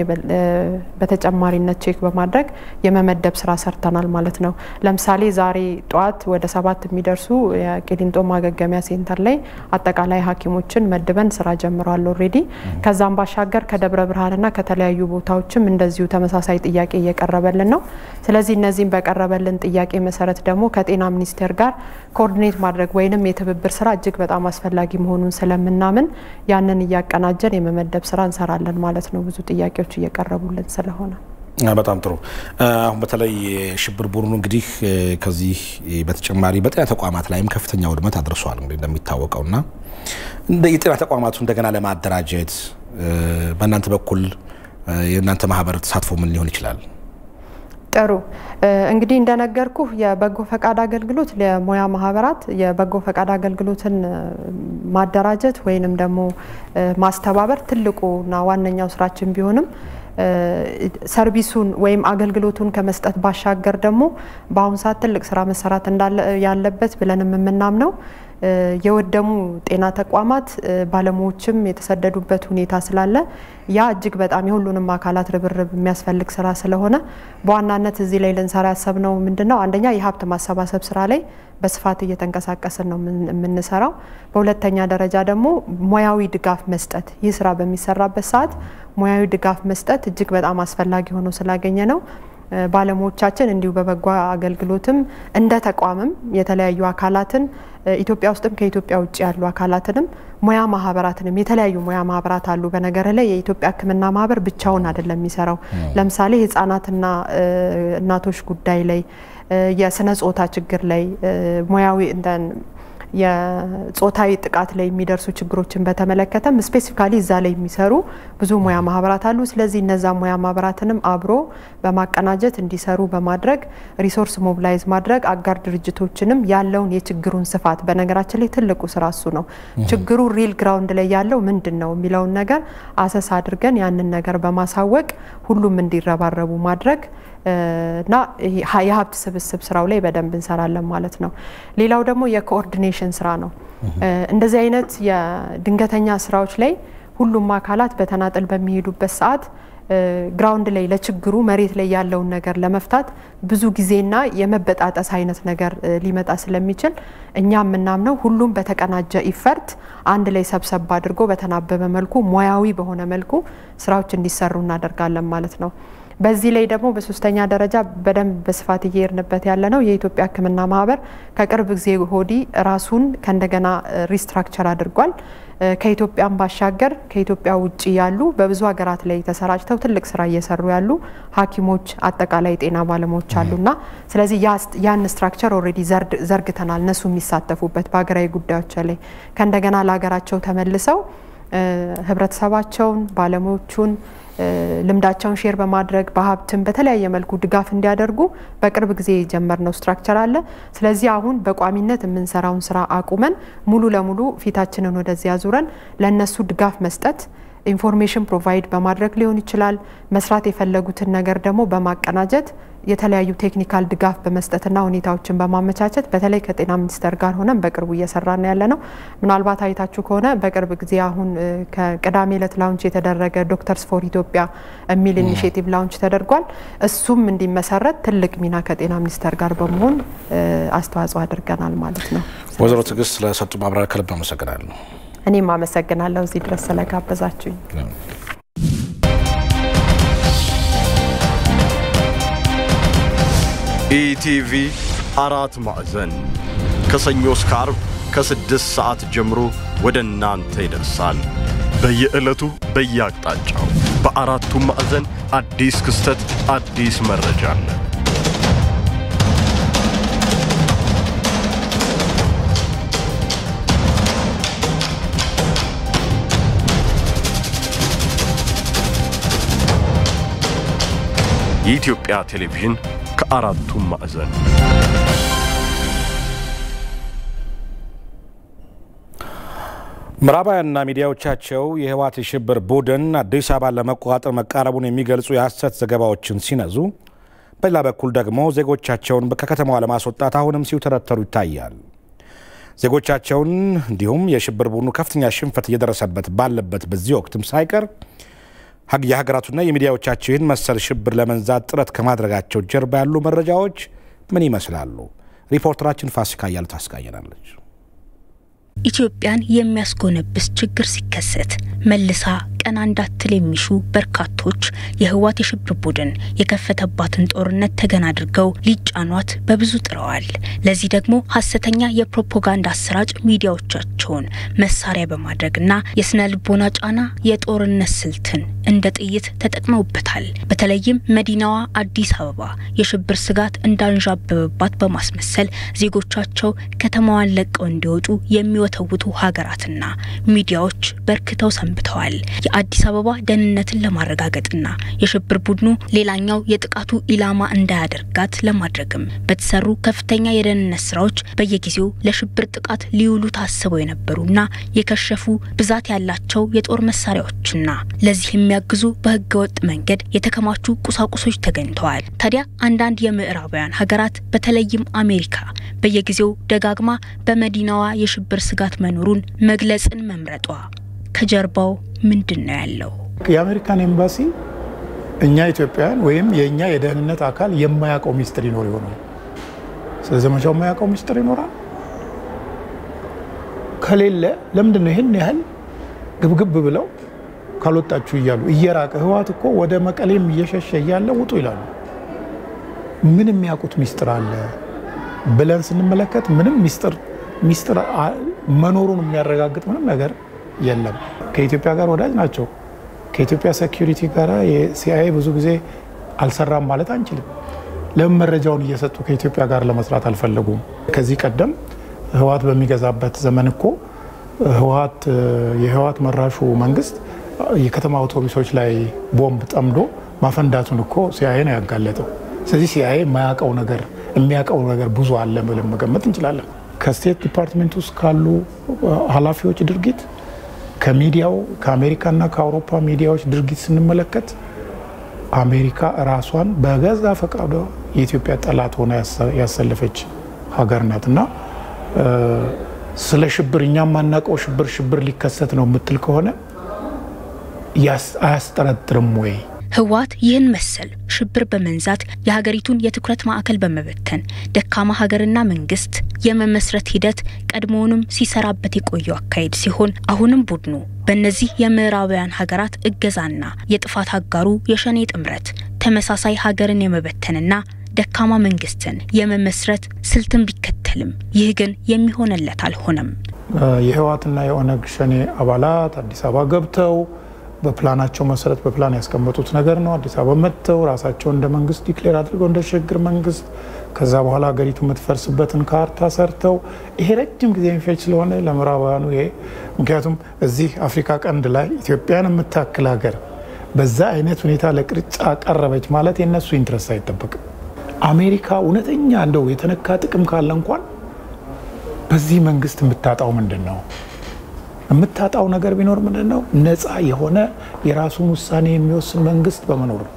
በተጨማሪነት ቼክ በማድረግ የመመደብ ስራ ሰርተናል ማለት ነው ለምሳሌ ዛሬ ጧት ወደ 7 የሚደርሱ የቂሊንጦ ማገገሚያ ሴንተር ላይ አጠቃላይ ሐኪሞችን መድበን ስራ ጀምረዋል ኦሬዲ ከዛም ባሻገር ከደብረ ብርሃንና ከተለያዩ ቦታዎችም እንደዚሁ ተመሳሳይ ጥያቄ እየቀረበልን ነው ስለዚህ እነዚህን በቀረበልን ጥያቄ መሰረት ደግሞ ከጤና ሚኒስቴር ጋር ኮኦርዲኔት ማድረግ ወይንም የትብብር ስራ እጅግ በጣም አስፈላጊ መሆኑን ስለምናምን ያንን ያቀናጀን የመመደብ ስራ እንሰራለን ማለት ነው ብዙ ጥያቄዎች እየቀረቡልን ስለሆነ በጣም ጥሩ አሁን በተለይ ሽብር ቡድኑ እንግዲህ ከዚህ በተጨማሪ በጤና ተቋማት ላይም ከፍተኛ ውድመት አድርሷል እንግዲህ እንደሚታወቀውና እንደ የጤና ተቋማቱ እንደገና ለማደራጀት በእናንተ በኩል የእናንተ ማህበር ተሳትፎ ምን ሊሆን ይችላል ጥሩ እንግዲህ እንደነገርኩ የበጎ ፈቃድ አገልግሎት ለሞያ ማህበራት የበጎ ፈቃድ አገልግሎትን ማደራጀት ወይንም ደግሞ ማስተባበር ትልቁና ዋነኛው ስራችን ቢሆንም ሰርቪሱን ወይም አገልግሎቱን ከመስጠት ባሻገር ደግሞ በአሁን ሰዓት ትልቅ ስራ መሰራት እንዳለ ያለበት ብለንም የምናምነው የወደሙ ጤና ተቋማት ባለሙያዎችም የተሰደዱበት ሁኔታ ስላለ ያ እጅግ በጣም የሁሉንም አካላት ርብርብ የሚያስፈልግ ስራ ስለሆነ በዋናነት እዚህ ላይ ልንሰራ ያሰብነው ምንድነው አንደኛ የሀብት ማሰባሰብ ስራ ላይ በስፋት እየተንቀሳቀስን ነው የምንሰራው በሁለተኛ ደረጃ ደግሞ ሙያዊ ድጋፍ መስጠት ይህ ስራ በሚሰራበት ሰዓት ሙያዊ ድጋፍ መስጠት እጅግ በጣም አስፈላጊ ሆኖ ስላገኘ ነው ባለሙያዎቻችን እንዲሁ በበጎ አገልግሎትም እንደ ተቋምም የተለያዩ አካላትን ኢትዮጵያ ውስጥም ከኢትዮጵያ ውጭ ያሉ አካላትንም ሙያ ማህበራትንም የተለያዩ ሙያ ማህበራት አሉ በነገር ላይ የኢትዮጵያ ሕክምና ማህበር ብቻውን አይደለም የሚሰራው ለምሳሌ ህፃናትና እናቶች ጉዳይ ላይ የስነ ጾታ ችግር ላይ ሙያዊ እንደን የጾታዊ ጥቃት ላይ የሚደርሱ ችግሮችን በተመለከተም ስፔሲፊካሊ እዛ ላይ የሚሰሩ ብዙ ሙያ ማህበራት አሉ ስለዚህ እነዛ ሙያ ማህበራትንም አብሮ በማቀናጀት እንዲሰሩ በማድረግ ሪሶርስ ሞቢላይዝ ማድረግ አጋር ድርጅቶችንም ያለውን የችግሩን ስፋት በነገራችን ላይ ትልቁ ስራ እሱ ነው ችግሩ ሪል ግራውንድ ላይ ያለው ምንድነው የሚለውን ነገር አሰስ አድርገን ያንን ነገር በማሳወቅ ሁሉም እንዲረባረቡ ማድረግ እና የሀብት ስብስብ ስራው ላይ በደንብ እንሰራለን ማለት ነው ሌላው ደግሞ የኮኦርዲኔሽን ስራ ነው እንደዚህ አይነት የድንገተኛ ስራዎች ላይ ሁሉም አካላት በተናጠል በሚሄዱበት ሰዓት ግራውንድ ላይ ለችግሩ መሬት ላይ ያለውን ነገር ለመፍታት ብዙ ጊዜና የመበጣጠስ አይነት ነገር ሊመጣ ስለሚችል እኛ ምናምነው ሁሉም በተቀናጀ ኢፈርት አንድ ላይ ሰብሰብ አድርጎ በተናበበ መልኩ ሙያዊ በሆነ መልኩ ስራዎች እንዲሰሩ እናደርጋለን ማለት ነው በዚህ ላይ ደግሞ በሶስተኛ ደረጃ በደንብ በስፋት እየሄድንበት ያለ ነው የኢትዮጵያ ሕክምና ማህበር ከቅርብ ጊዜ ሆዲ ራሱን ከእንደገና ሪስትራክቸር አድርጓል ከኢትዮጵያም ባሻገር ከኢትዮጵያ ውጪ ያሉ በብዙ ሀገራት ላይ ተሰራጭተው ትልቅ ስራ እየሰሩ ያሉ ሐኪሞች አጠቃላይ ጤና ባለሙያዎች አሉና ስለዚህ ያን ስትራክቸር ኦሬዲ ዘርግተናል እነሱ የሚሳተፉበት በሀገራዊ ጉዳዮች ላይ ከእንደገና ለሀገራቸው ተመልሰው ህብረተሰባቸውን ባለሙያዎቹን ልምዳቸውን ሼር በማድረግ በሀብትም በተለያየ መልኩ ድጋፍ እንዲያደርጉ በቅርብ ጊዜ የጀመርነው ስትራክቸር አለ ስለዚህ አሁን በቋሚነት የምንሰራውን ስራ አቁመን ሙሉ ለሙሉ ፊታችንን ወደዚያ ዙረን ለነሱ ድጋፍ መስጠት ኢንፎርሜሽን ፕሮቫይድ በማድረግ ሊሆን ይችላል መስራት የፈለጉትን ነገር ደግሞ በማቀናጀት የተለያዩ ቴክኒካል ድጋፍ በመስጠትና ሁኔታዎችን በማመቻቸት በተለይ ከጤና ሚኒስቴር ጋር ሆነን በቅርቡ እየሰራን ያለነው ምናልባት አይታችሁ ከሆነ በቅርብ ጊዜ አሁን ከቅዳሜ ዕለት ላውንች የተደረገ ዶክተርስ ፎር ኢትዮጵያ የሚል ኢኒሺዬቲቭ ላውንች ተደርጓል እሱም እንዲመሰረት ትልቅ ሚና ከጤና ሚኒስቴር ጋር በመሆን አስተዋጽኦ አድርገናል ማለት ነው ወይዘሮ ትግስት ለሰጡ ማብራሪያ ከልብ አመሰግናለሁ እኔም አመሰግናለሁ እዚህ ድረስ ስለጋበዛችሁኝ ኢቲቪ አራት ማዕዘን ከሰኞ እስከ ዓርብ ከ6 ሰዓት ጀምሮ ወደ እናንተ ይደርሳል በየዕለቱ በየአቅጣጫው በአራቱም ማዕዘን አዲስ ክስተት አዲስ መረጃ አለ የኢትዮጵያ ቴሌቪዥን ከአራቱም ማዕዘን ምዕራባውያንና ሚዲያዎቻቸው የህወሓት የሽብር ቡድን አዲስ አበባን ለመቆጣጠር መቃረቡን የሚገልጹ የሐሰት ዘገባዎችን ሲነዙ በሌላ በኩል ደግሞ ዜጎቻቸውን ከከተማዋ ለማስወጣት አሁንም ሲውተረተሩ ይታያል ዜጎቻቸውን እንዲሁም የሽብር ቡድኑ ከፍተኛ ሽንፈት እየደረሰበት ባለበት በዚህ ወቅትም ሳይቀር የሀገራቱና የሚዲያዎቻቸው ይህን መሰል ሽብር ለመንዛት ጥረት ከማድረጋቸው ጀርባ ያሉ መረጃዎች ምን ይመስላሉ? ሪፖርተራችን ፋሲካ ያሉ ታስቃየናለች። ኢትዮጵያን የሚያስጎነብስ ችግር ሲከሰት መልሳ ቀና እንዳትል የሚሹ በርካቶች የህወሓት የሽብር ቡድን የከፈተባትን ጦርነት ተገና አድርገው ሊጫኗት በብዙ ጥረዋል። ለዚህ ደግሞ ሐሰተኛ የፕሮፓጋንዳ አሰራጭ ሚዲያዎቻቸውን መሳሪያ በማድረግና የስነ ልቦና ጫና የጦርነት ስልትን እንደ ጥይት ተጠቅመውበታል። በተለይም መዲናዋ አዲስ አበባ የሽብር ስጋት እንዳንዣበበባት በማስመሰል ዜጎቻቸው ከተማዋን ለቀው እንዲወጡ የሚወተውቱ ሀገራትና ሚዲያዎች በርክተው ሰንብተዋል። አዲስ አበባ ደህንነትን ለማረጋገጥና የሽብር ቡድኑ ሌላኛው የጥቃቱ ኢላማ እንዳያደርጋት ለማድረግም በተሰሩ ከፍተኛ የደህንነት ስራዎች በየጊዜው ለሽብር ጥቃት ሊውሉ ታስበው የነበሩና የከሸፉ ብዛት ያላቸው የጦር መሳሪያዎችና ለዚህ የሚያግዙ በህገወጥ መንገድ የተከማቹ ቁሳቁሶች ተገኝተዋል። ታዲያ አንዳንድ የምዕራባውያን ሀገራት በተለይም አሜሪካ በየጊዜው ደጋግማ በመዲናዋ የሽብር ስጋት መኖሩን መግለጽን መምረጧ ከጀርባው ምንድነው ያለው? የአሜሪካን ኤምባሲ እኛ ኢትዮጵያውያን ወይም የኛ የደህንነት አካል የማያውቀው ሚስጥር ይኖር ይሆናል። ስለዘመቻው የማያውቀው ሚስጥር ይኖራል። ከሌለ ለምንድነው ይሄን ያህል ግብግብ ብለው ካልወጣችሁ እያሉ እየራቀ ህዋት እኮ ወደ መቀሌም እየሸሸ እያለ ውጡ ይላሉ። ምን የሚያውቁት ሚስጥር አለ ብለን ስንመለከት ምንም ሚስጥር መኖሩን የሚያረጋግጥ ምንም ነገር የለም። ከኢትዮጵያ ጋር ወዳጅ ናቸው። ከኢትዮጵያ ሴኩሪቲ ጋር የሲአይኤ ብዙ ጊዜ አልሰራም ማለት አንችልም። ለምን መረጃውን እየሰጡ ከኢትዮጵያ ጋር ለመስራት አልፈለጉም? ከዚህ ቀደም ህዋት በሚገዛበት ዘመን እኮ የህዋት መራሹ መንግስት የከተማ አውቶቡሶች ላይ ቦምብ ጠምዶ ማፈንዳቱን እኮ ሲአይኤ ነው ያጋለጠው። ስለዚህ ሲአይኤ የሚያውቀው ነገር ብዙ አለ ብለን መገመት እንችላለን። ከስቴት ዲፓርትመንት ውስጥ ካሉ ኃላፊዎች ድርጊት ከሚዲያው ከአሜሪካና ከአውሮፓ ሚዲያዎች ድርጊት ስንመለከት አሜሪካ ራሷን በገዛ ፈቃዷ የኢትዮጵያ ጠላት ሆና ያሰለፈች ሀገር ናትና ስለ ሽብር እኛም ማናቀው ሽብር ሊከሰት ነው የምትል ከሆነ አያስጠረጥርም ወይ? ህዋት ይህን መሰል ሽብር በመንዛት የሀገሪቱን የትኩረት ማዕከል በመበተን ደካማ ሀገርና መንግስት የመመስረት ሂደት ቀድሞውንም ሲሰራበት የቆየው አካሄድ ሲሆን አሁንም ቡድኑ በእነዚህ የምዕራባውያን ሀገራት እገዛና የጥፋት አጋሩ የሸኔ ጥምረት ተመሳሳይ ሀገርን የመበተንና ደካማ መንግስትን የመመስረት ስልትን ቢከተልም ይህ ግን የሚሆንለት አልሆነም። የህዋትና የኦነግ ሸኔ አባላት አዲስ አበባ ገብተው በፕላናቸው መሰረት በፕላን ያስቀመጡት ነገር ነው። አዲስ አበባ መጥተው ራሳቸው እንደ መንግስት ዲክሌር አድርገው እንደ ሽግግር መንግስት ከዛ በኋላ ሀገሪቱ የምትፈርስበትን ካርታ ሰርተው ይሄ ረጅም ጊዜ የሚፈጅ ስለሆነ ለምዕራባውያኑ ይሄ ምክንያቱም እዚህ አፍሪካ ቀንድ ላይ ኢትዮጵያን የምታክል ሀገር በዛ አይነት ሁኔታ ለቅርጫ ቀረበች ማለት የነሱ ኢንትረስት አይጠበቅም። አሜሪካ እውነተኛ እንደው የተነካ ጥቅም ካለ እንኳን በዚህ መንግስት የምታጣው ምንድነው? የምታጣው ነገር ቢኖር ምንድነው? ነፃ የሆነ የራሱን ውሳኔ የሚወስን መንግስት በመኖር ነው።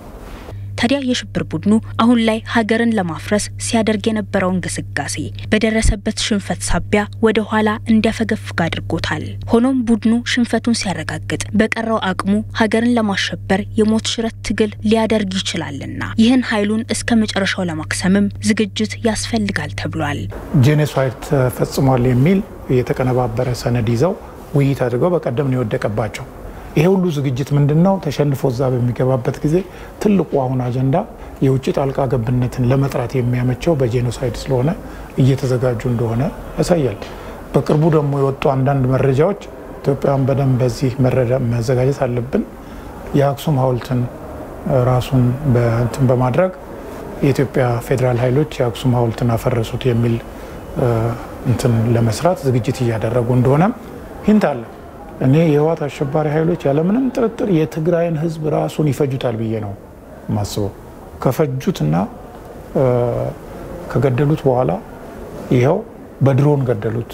ታዲያ የሽብር ቡድኑ አሁን ላይ ሀገርን ለማፍረስ ሲያደርግ የነበረው እንቅስቃሴ በደረሰበት ሽንፈት ሳቢያ ወደ ኋላ እንዲያፈገፍግ አድርጎታል። ሆኖም ቡድኑ ሽንፈቱን ሲያረጋግጥ በቀረው አቅሙ ሀገርን ለማሸበር የሞት ሽረት ትግል ሊያደርግ ይችላልና ይህን ኃይሉን እስከ መጨረሻው ለማክሰምም ዝግጅት ያስፈልጋል ተብሏል። ጄኖሳይድ ተፈጽሟል የሚል የተቀነባበረ ሰነድ ይዘው ውይይት አድርገው በቀደም ነው የወደቀባቸው። ይሄ ሁሉ ዝግጅት ምንድነው? ተሸንፎ እዛ በሚገባበት ጊዜ ትልቁ አሁን አጀንዳ የውጭ ጣልቃ ገብነትን ለመጥራት የሚያመቸው በጄኖሳይድ ስለሆነ እየተዘጋጁ እንደሆነ ያሳያል። በቅርቡ ደግሞ የወጡ አንዳንድ መረጃዎች ኢትዮጵያን በደንብ በዚህ መዘጋጀት አለብን፣ የአክሱም ሐውልትን ራሱን በእንትን በማድረግ የኢትዮጵያ ፌዴራል ኃይሎች የአክሱም ሐውልትን አፈረሱት የሚል እንትን ለመስራት ዝግጅት እያደረጉ እንደሆነ ሂንታል። እኔ የህዋት አሸባሪ ኃይሎች ያለምንም ጥርጥር የትግራይን ህዝብ ራሱን ይፈጁታል ብዬ ነው ማስበው። ከፈጁትና ከገደሉት በኋላ ይሄው በድሮን ገደሉት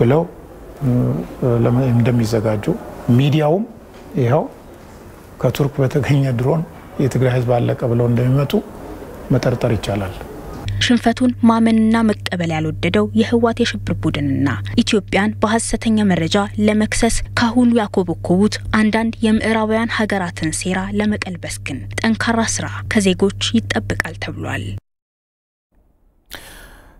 ብለው እንደሚዘጋጁ ሚዲያውም ይሄው ከቱርክ በተገኘ ድሮን የትግራይ ህዝብ አለቀ ብለው እንደሚመጡ መጠርጠር ይቻላል። ሽንፈቱን ማመንና መቀበል ያልወደደው የህዋት የሽብር ቡድንና ኢትዮጵያን በሐሰተኛ መረጃ ለመክሰስ ካሁኑ ያኮበኮቡት አንዳንድ የምዕራባውያን ሀገራትን ሴራ ለመቀልበስ ግን ጠንካራ ስራ ከዜጎች ይጠበቃል ተብሏል።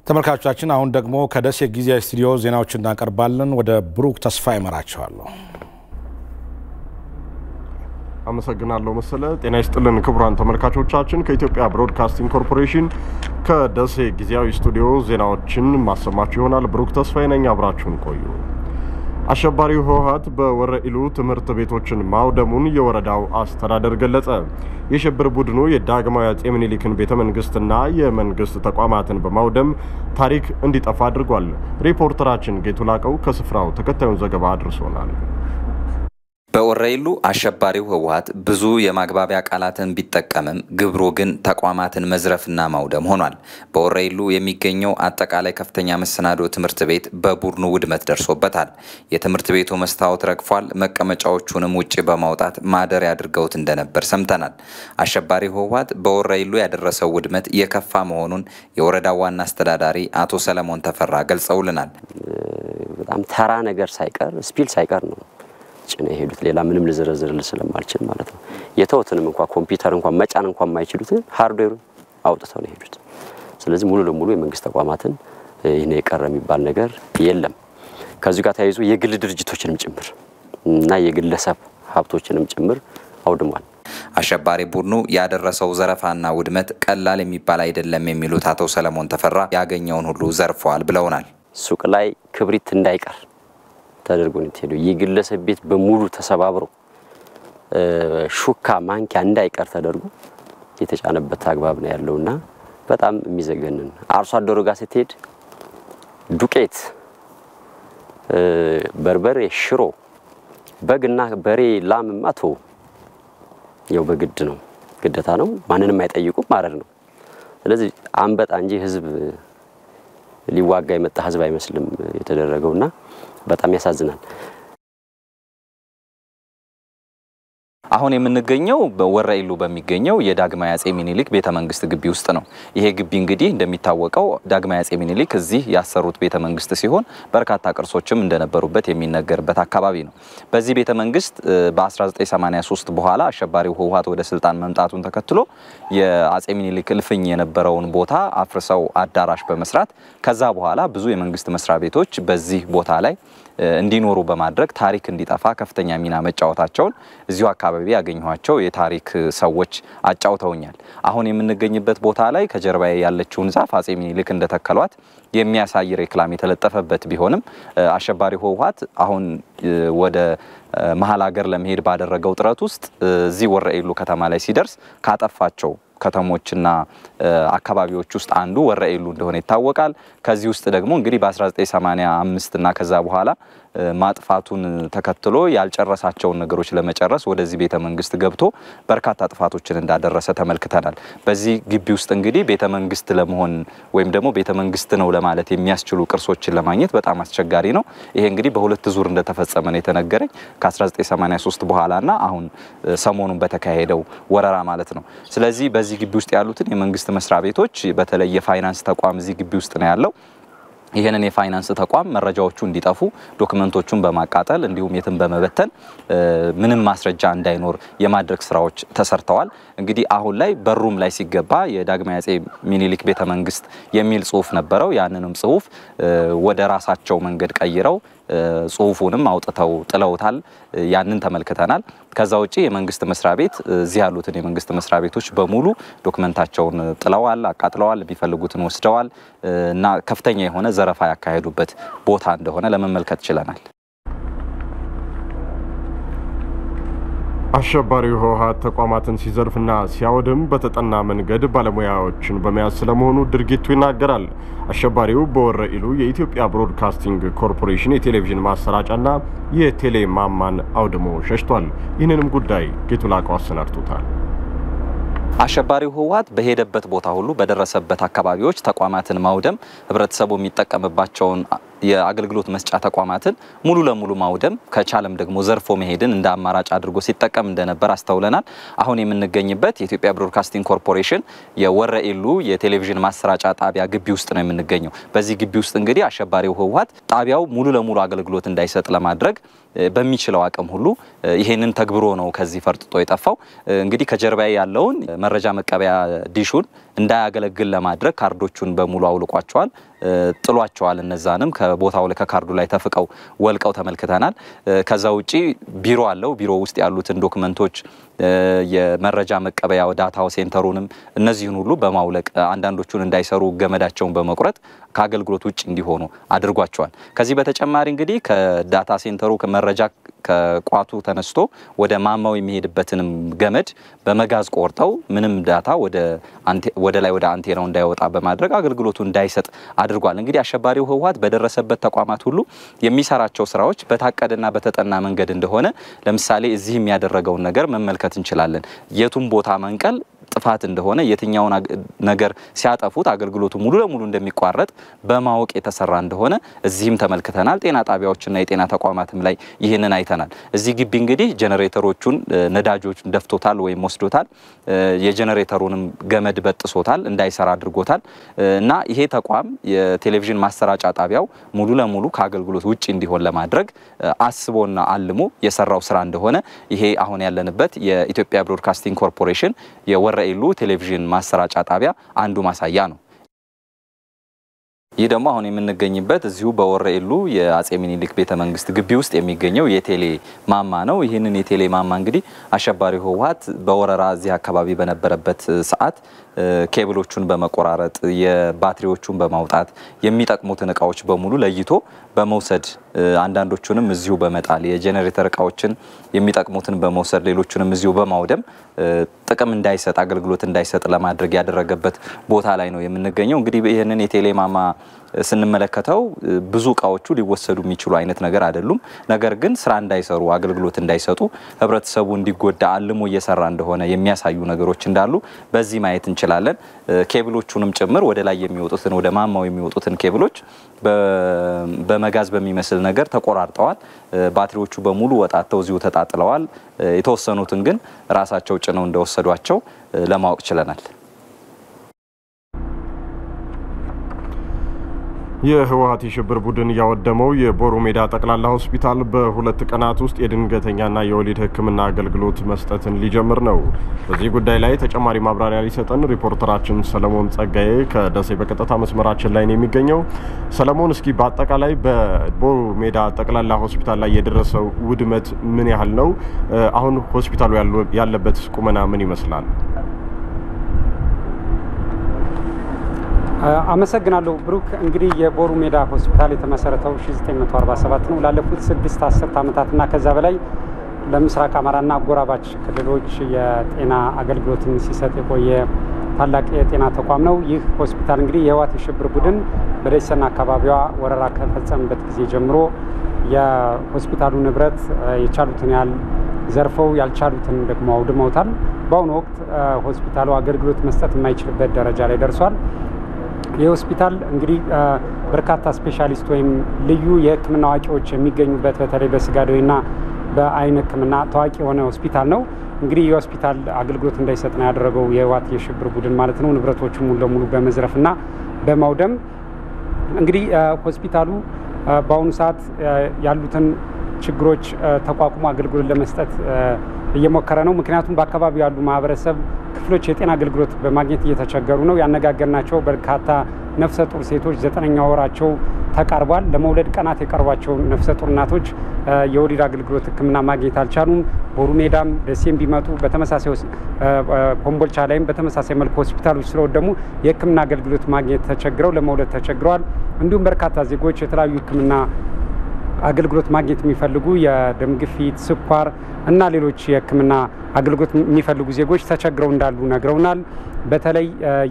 ተመልካቾቻችን አሁን ደግሞ ከደሴ ጊዜያዊ ስቱዲዮ ዜናዎችን እናቀርባለን። ወደ ብሩክ ተስፋ ይመራቸዋለሁ። አመሰግናለሁ መሰለ። ጤና ይስጥልን ክቡራን ተመልካቾቻችን፣ ከኢትዮጵያ ብሮድካስቲንግ ኮርፖሬሽን ከደሴ ጊዜያዊ ስቱዲዮ ዜናዎችን ማሰማችሁ ይሆናል። ብሩክ ተስፋዬ ነኝ። አብራችሁን ቆዩ። አሸባሪው ህወሓት በወረኢሉ ትምህርት ቤቶችን ማውደሙን የወረዳው አስተዳደር ገለጸ። የሽብር ቡድኑ የዳግማዊ አፄ ምኒልክን ቤተመንግስትና የመንግስት ተቋማትን በማውደም ታሪክ እንዲጠፋ አድርጓል። ሪፖርተራችን ጌቱ ላቀው ከስፍራው ተከታዩን ዘገባ አድርሶናል። በወረኢሉ አሸባሪው ህወሓት ብዙ የማግባቢያ ቃላትን ቢጠቀምም ግብሩ ግን ተቋማትን መዝረፍና ማውደም ሆኗል። በወረኢሉ የሚገኘው አጠቃላይ ከፍተኛ መሰናዶ ትምህርት ቤት በቡድኑ ውድመት ደርሶበታል። የትምህርት ቤቱ መስታወት ረግፏል። መቀመጫዎቹንም ውጪ በማውጣት ማደሪያ አድርገውት እንደነበር ሰምተናል። አሸባሪው ህወሓት በወረኢሉ ያደረሰው ውድመት የከፋ መሆኑን የወረዳው ዋና አስተዳዳሪ አቶ ሰለሞን ተፈራ ገልጸውልናል። በጣም ተራ ነገር ሳይቀር ስፒል ሳይቀር ነው ጭነ ሄዱት። ሌላ ምንም ልዘረዝርልህ ስለማልችል ማለት ነው። የተወተንም እንኳን ኮምፒውተር እንኳን መጫን እንኳን ማይችሉት ሃርድዌሩን አውጥተው ነው ሄዱት። ስለዚህ ሙሉ ለሙሉ የመንግስት ተቋማትን ይሄ የቀረ የሚባል ነገር የለም። ከዚህ ጋር ተያይዞ የግል ድርጅቶችንም ጭምር እና የግለሰብ ሀብቶችንም ጭምር አውድሟል። አሸባሪ ቡድኑ ያደረሰው ዘረፋና ውድመት ቀላል የሚባል አይደለም የሚሉት አቶ ሰለሞን ተፈራ ያገኘውን ሁሉ ዘርፈዋል ብለውናል። ሱቅ ላይ ክብሪት እንዳይቀር ተደርጎ ነው የተሄደው። የግለሰብ ቤት በሙሉ ተሰባብሮ ሹካ ማንኪያ እንዳይቀር ተደርጎ የተጫነበት አግባብ ነው ያለውና በጣም የሚዘገንን አርሶ አደሩ ጋር ስትሄድ ዱቄት፣ በርበሬ፣ ሽሮ፣ በግና በሬ ላም ማቶ ያው በግድ ነው ግዴታ ነው። ማንንም አይጠይቁም ማረድ ነው። ስለዚህ አንበጣ እንጂ ህዝብ ሊዋጋ የመጣ ህዝብ አይመስልም የተደረገውና በጣም ያሳዝናል። አሁን የምንገኘው በወረኢሉ በሚገኘው የዳግማዊ አጼ ሚኒሊክ ቤተመንግስት ግቢ ውስጥ ነው። ይሄ ግቢ እንግዲህ እንደሚታወቀው ዳግማዊ አጼ ሚኒሊክ እዚህ ያሰሩት ቤተመንግስት ሲሆን በርካታ ቅርሶችም እንደነበሩበት የሚነገርበት አካባቢ ነው። በዚህ ቤተመንግስት በ1983 በኋላ አሸባሪው ህወሓት ወደ ስልጣን መምጣቱን ተከትሎ የአጼ ሚኒሊክ እልፍኝ የነበረውን ቦታ አፍርሰው አዳራሽ በመስራት ከዛ በኋላ ብዙ የመንግስት መስሪያ ቤቶች በዚህ ቦታ ላይ እንዲኖሩ በማድረግ ታሪክ እንዲጠፋ ከፍተኛ ሚና መጫወታቸውን እዚሁ አካባቢ ያገኘኋቸው የታሪክ ሰዎች አጫውተውኛል። አሁን የምንገኝበት ቦታ ላይ ከጀርባዬ ያለችውን ዛፍ አጼ ሚኒሊክ እንደተከሏት የሚያሳይ ሬክላም የተለጠፈበት ቢሆንም አሸባሪው ህወሓት አሁን ወደ መሃል ሀገር ለመሄድ ባደረገው ጥረት ውስጥ እዚህ ወረኢሉ ከተማ ላይ ሲደርስ ካጠፋቸው ከተሞችና አካባቢዎች ውስጥ አንዱ ወረኢሉ እንደሆነ ይታወቃል። ከዚህ ውስጥ ደግሞ እንግዲህ በ1985 እና ከዛ በኋላ ማጥፋቱን ተከትሎ ያልጨረሳቸውን ነገሮች ለመጨረስ ወደዚህ ቤተመንግስት ገብቶ በርካታ ጥፋቶችን እንዳደረሰ ተመልክተናል። በዚህ ግቢ ውስጥ እንግዲህ ቤተመንግስት ለመሆን ወይም ደግሞ ቤተመንግስት ነው ለማለት የሚያስችሉ ቅርሶችን ለማግኘት በጣም አስቸጋሪ ነው። ይሄ እንግዲህ በሁለት ዙር እንደተፈጸመ ነው የተነገረኝ ከ1983 በኋላና አሁን ሰሞኑን በተካሄደው ወረራ ማለት ነው። ስለዚህ በዚህ ግቢ ውስጥ ያሉትን የመንግስት መስሪያ ቤቶች በተለይ የፋይናንስ ተቋም እዚህ ግቢ ውስጥ ነው ያለው። ይሄንን የፋይናንስ ተቋም መረጃዎቹ እንዲጠፉ ዶክመንቶቹን በማቃጠል እንዲሁም የትን በመበተን ምንም ማስረጃ እንዳይኖር የማድረግ ስራዎች ተሰርተዋል። እንግዲህ አሁን ላይ በሩም ላይ ሲገባ የዳግማዊ አጼ ሚኒሊክ ቤተመንግስት የሚል ጽሁፍ ነበረው። ያንንም ጽሁፍ ወደ ራሳቸው መንገድ ቀይረው ጽሁፉንም አውጥተው ጥለውታል። ያንን ተመልክተናል። ከዛ ውጪ የመንግስት መስሪያ ቤት እዚህ ያሉትን የመንግስት መስሪያ ቤቶች በሙሉ ዶክመንታቸውን ጥለዋል፣ አቃጥለዋል፣ ቢፈልጉትን ወስደዋል እና ከፍተኛ የሆነ ዘረፋ ያካሄዱበት ቦታ እንደሆነ ለመመልከት ችለናል። አሸባሪው ህወሓት ተቋማትን ሲዘርፍና ሲያወድም በተጠና መንገድ ባለሙያዎችን በመያዝ ስለመሆኑ ድርጊቱ ይናገራል። አሸባሪው በወረኢሉ የኢትዮጵያ ብሮድካስቲንግ ኮርፖሬሽን የቴሌቪዥን ማሰራጫና የቴሌ ማማን አውድሞ ሸሽቷል። ይህንንም ጉዳይ ጌቱ ላቀው አሰናድቶታል። አሸባሪው ህወሓት በሄደበት ቦታ ሁሉ በደረሰበት አካባቢዎች ተቋማትን ማውደም፣ ህብረተሰቡ የሚጠቀምባቸውን የአገልግሎት መስጫ ተቋማትን ሙሉ ለሙሉ ማውደም ከቻለም ደግሞ ዘርፎ መሄድን እንደ አማራጭ አድርጎ ሲጠቀም እንደነበር አስተውለናል። አሁን የምንገኝበት የኢትዮጵያ ብሮድካስቲንግ ኮርፖሬሽን የወረኢሉ የቴሌቪዥን ማሰራጫ ጣቢያ ግቢ ውስጥ ነው የምንገኘው። በዚህ ግቢ ውስጥ እንግዲህ አሸባሪው ህወሓት ጣቢያው ሙሉ ለሙሉ አገልግሎት እንዳይሰጥ ለማድረግ በሚችለው አቅም ሁሉ ይሄንን ተግብሮ ነው ከዚህ ፈርጥጦ የጠፋው። እንግዲህ ከጀርባዬ ያለውን መረጃ መቀበያ ዲሹን እንዳያገለግል ለማድረግ ካርዶቹን በሙሉ አውልቋቸዋል፣ ጥሏቸዋል። እነዛንም ከቦታው ላይ ከካርዱ ላይ ተፍቀው ወልቀው ተመልክተናል። ከዛ ውጪ ቢሮ አለው። ቢሮ ውስጥ ያሉትን ዶክመንቶች የመረጃ መቀበያ ዳታው ሴንተሩንም እነዚህን ሁሉ በማውለቅ አንዳንዶቹን እንዳይሰሩ ገመዳቸውን በመቁረጥ ከአገልግሎት ውጭ እንዲሆኑ አድርጓቸዋል። ከዚህ በተጨማሪ እንግዲህ ከዳታ ሴንተሩ ከመረጃ ከቋቱ ተነስቶ ወደ ማማው የሚሄድበትንም ገመድ በመጋዝ ቆርጠው ምንም ዳታ ወደ ላይ ወደ አንቴናው እንዳይወጣ በማድረግ አገልግሎቱ እንዳይሰጥ አድርጓል። እንግዲህ አሸባሪው ህወሓት በደረሰበት ተቋማት ሁሉ የሚሰራቸው ስራዎች በታቀደና በተጠና መንገድ እንደሆነ ለምሳሌ እዚህ የሚያደርገውን ነገር መመልከት እንችላለን። የቱም ቦታ መንቀል ጥፋት እንደሆነ የትኛው ነገር ሲያጠፉት አገልግሎቱ ሙሉ ለሙሉ እንደሚቋረጥ በማወቅ የተሰራ እንደሆነ እዚህም ተመልክተናል። ጤና ጣቢያዎችና የጤና ተቋማትም ላይ ይሄንን አይተናል። እዚህ ግቢ እንግዲህ ጄኔሬተሮቹን ነዳጆቹን ደፍቶታል ወይም ወስዶታል። የጄኔሬተሩንም ገመድ በጥሶታል እንዳይሰራ አድርጎታል እና ይሄ ተቋም የቴሌቪዥን ማሰራጫ ጣቢያው ሙሉ ለሙሉ ከአገልግሎት ውጪ እንዲሆን ለማድረግ አስቦና አልሞ የሰራው ስራ እንደሆነ ይሄ አሁን ያለንበት የኢትዮጵያ ብሮድካስቲንግ ኮርፖሬሽን የወረኢሉ ቴሌቪዥን ማሰራጫ ጣቢያ አንዱ ማሳያ ነው። ይህ ደግሞ አሁን የምንገኝበት እዚሁ በወረኢሉ የአጼ ሚኒሊክ ቤተመንግስት ግቢ ውስጥ የሚገኘው የቴሌ ማማ ነው። ይህንን የቴሌ ማማ እንግዲህ አሸባሪ ህወሓት በወረራ እዚህ አካባቢ በነበረበት ሰዓት ኬብሎቹን በመቆራረጥ የባትሪዎቹን በማውጣት የሚጠቅሙትን እቃዎች በሙሉ ለይቶ በመውሰድ አንዳንዶቹንም እዚሁ በመጣል የጄኔሬተር እቃዎችን የሚጠቅሙትን በመውሰድ ሌሎቹንም እዚሁ በማውደም ጥቅም እንዳይሰጥ አገልግሎት እንዳይሰጥ ለማድረግ ያደረገበት ቦታ ላይ ነው የምንገኘው። እንግዲህ ይሄንን የቴሌ ማማ ስንመለከተው ብዙ እቃዎቹ ሊወሰዱ የሚችሉ አይነት ነገር አይደሉም። ነገር ግን ስራ እንዳይሰሩ አገልግሎት እንዳይሰጡ ህብረተሰቡ እንዲጎዳ አልሞ እየሰራ እንደሆነ የሚያሳዩ ነገሮች እንዳሉ በዚህ ማየት እንችላለን። ኬብሎቹንም ጭምር ወደ ላይ የሚወጡትን ወደ ማማው የሚወጡትን ኬብሎች በመጋዝ በሚመስል ነገር ተቆራርጠዋል። ባትሪዎቹ በሙሉ ወጣተው እዚሁ ተጣጥለዋል። የተወሰኑትን ግን ራሳቸው ጭነው እንደወሰዷቸው ለማወቅ ችለናል። የህወሓት የሽብር ቡድን ያወደመው የቦሩ ሜዳ ጠቅላላ ሆስፒታል በሁለት ቀናት ውስጥ የድንገተኛና የወሊድ ሕክምና አገልግሎት መስጠትን ሊጀምር ነው። በዚህ ጉዳይ ላይ ተጨማሪ ማብራሪያ ሊሰጠን ሪፖርተራችን ሰለሞን ጸጋዬ ከደሴ በቀጥታ መስመራችን ላይ ነው የሚገኘው። ሰለሞን፣ እስኪ በአጠቃላይ በቦሩ ሜዳ ጠቅላላ ሆስፒታል ላይ የደረሰው ውድመት ምን ያህል ነው? አሁን ሆስፒታሉ ያለበት ቁመና ምን ይመስላል? አመሰግናለሁ ብሩክ። እንግዲህ የቦሩ ሜዳ ሆስፒታል የተመሰረተው 1947 ነው። ላለፉት 6 ዓመታትና ከዛ በላይ ለምስራቅ አማራና አጎራባች ክልሎች የጤና አገልግሎትን ሲሰጥ የቆየ ታላቅ የጤና ተቋም ነው። ይህ ሆስፒታል እንግዲህ የህወሓት የሽብር ቡድን በደሴና አካባቢዋ ወረራ ከፈጸመበት ጊዜ ጀምሮ የሆስፒታሉ ንብረት የቻሉትን ያህል ዘርፈው ያልቻሉትን ደግሞ አውድመውታል። በአሁኑ ወቅት ሆስፒታሉ አገልግሎት መስጠት የማይችልበት ደረጃ ላይ ደርሷል። ይህ ሆስፒታል እንግዲህ በርካታ ስፔሻሊስት ወይም ልዩ የህክምና አዋቂዎች የሚገኙበት በተለይ በስጋ ደዌና በአይን ህክምና ታዋቂ የሆነ ሆስፒታል ነው። እንግዲህ ይህ ሆስፒታል አገልግሎት እንዳይሰጥ ነው ያደረገው የህወሓት የሽብር ቡድን ማለት ነው። ንብረቶቹ ሙሉ ለሙሉ በመዝረፍና በማውደም እንግዲህ ሆስፒታሉ በአሁኑ ሰዓት ያሉትን ችግሮች ተቋቁሞ አገልግሎት ለመስጠት እየሞከረ ነው። ምክንያቱም በአካባቢው ያሉ ማህበረሰብ ክፍሎች የጤና አገልግሎት በማግኘት እየተቸገሩ ነው። ያነጋገርናቸው በርካታ ነፍሰ ጡር ሴቶች 9ኛ ወራቸው ተቃርቧል። ለመውለድ ቀናት የቀርቧቸው ነፍሰ ጡር እናቶች የወሊድ አገልግሎት ህክምና ማግኘት አልቻሉም። ቦሩ ሜዳም ደሴም ቢመጡ በተመሳሳይ ኮምቦልቻ ላይም በተመሳሳይ መልኩ ሆስፒታሎች ስለወደሙ የህክምና አገልግሎት ማግኘት ተቸግረው ለመውለድ ተቸግረዋል። እንዲሁም በርካታ ዜጎች የተለያዩ ህክምና አገልግሎት ማግኘት የሚፈልጉ የደም ግፊት፣ ስኳር እና ሌሎች የህክምና አገልግሎት የሚፈልጉ ዜጎች ተቸግረው እንዳሉ ነግረውናል። በተለይ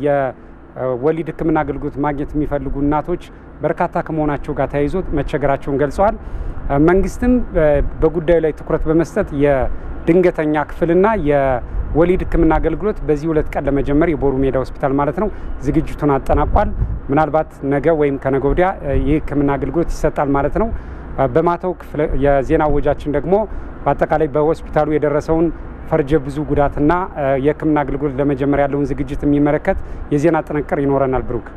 የወሊድ ህክምና አገልግሎት ማግኘት የሚፈልጉ እናቶች በርካታ ከመሆናቸው ጋር ተያይዞ መቸገራቸውን ገልጸዋል። መንግስትም በጉዳዩ ላይ ትኩረት በመስጠት የድንገተኛ ክፍልና የወሊድ ህክምና አገልግሎት በዚህ 2 ቀን ለመጀመር የቦሩ ሜዳ ሆስፒታል ማለት ነው ዝግጅቱን አጠናቋል። ምናልባት ነገ ወይም ከነገ ወዲያ ይህ ህክምና አገልግሎት ይሰጣል ማለት ነው። በማታው የዜና ወጃችን ደግሞ በአጠቃላይ በሆስፒታሉ የደረሰውን ፈርጀ ብዙ ጉዳትና የህክምና አገልግሎት ለመጀመር ያለውን ዝግጅት የሚመለከት የዜና ጥንቅር ይኖረናል። ብሩክ፣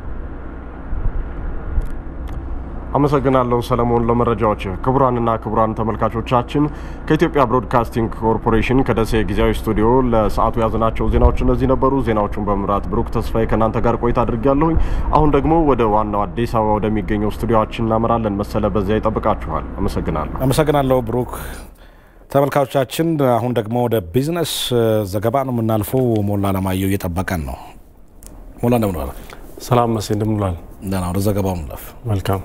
አመሰግናለሁ ሰለሞን ለመረጃዎች። ክቡራንና ክቡራን ተመልካቾቻችን ከኢትዮጵያ ብሮድካስቲንግ ኮርፖሬሽን ከደሴ ጊዜያዊ ስቱዲዮ ለሰዓቱ ያዝናቸው ዜናዎች እነዚህ ነበሩ። ዜናዎቹን በመምራት ብሩክ ተስፋዬ ከእናንተ ጋር ቆይታ አድርጌያለሁኝ። አሁን ደግሞ ወደ ዋናው አዲስ አበባ ወደሚገኘው ስቱዲዮአችን እናመራለን። መሰለ በዚያ ይጠብቃችኋል። አመሰግናለሁ ብሩክ። ተመልካቾቻችን አሁን ደግሞ ወደ ቢዝነስ ዘገባ ነው የምናልፈው። ሞላ አለማየሁ እየጠበቀን ነው። ሞላ እንደምን ዋለ? ሰላም መስ እንደምን ዋለ? ደህና። ወደ ዘገባው እንለፍ። መልካም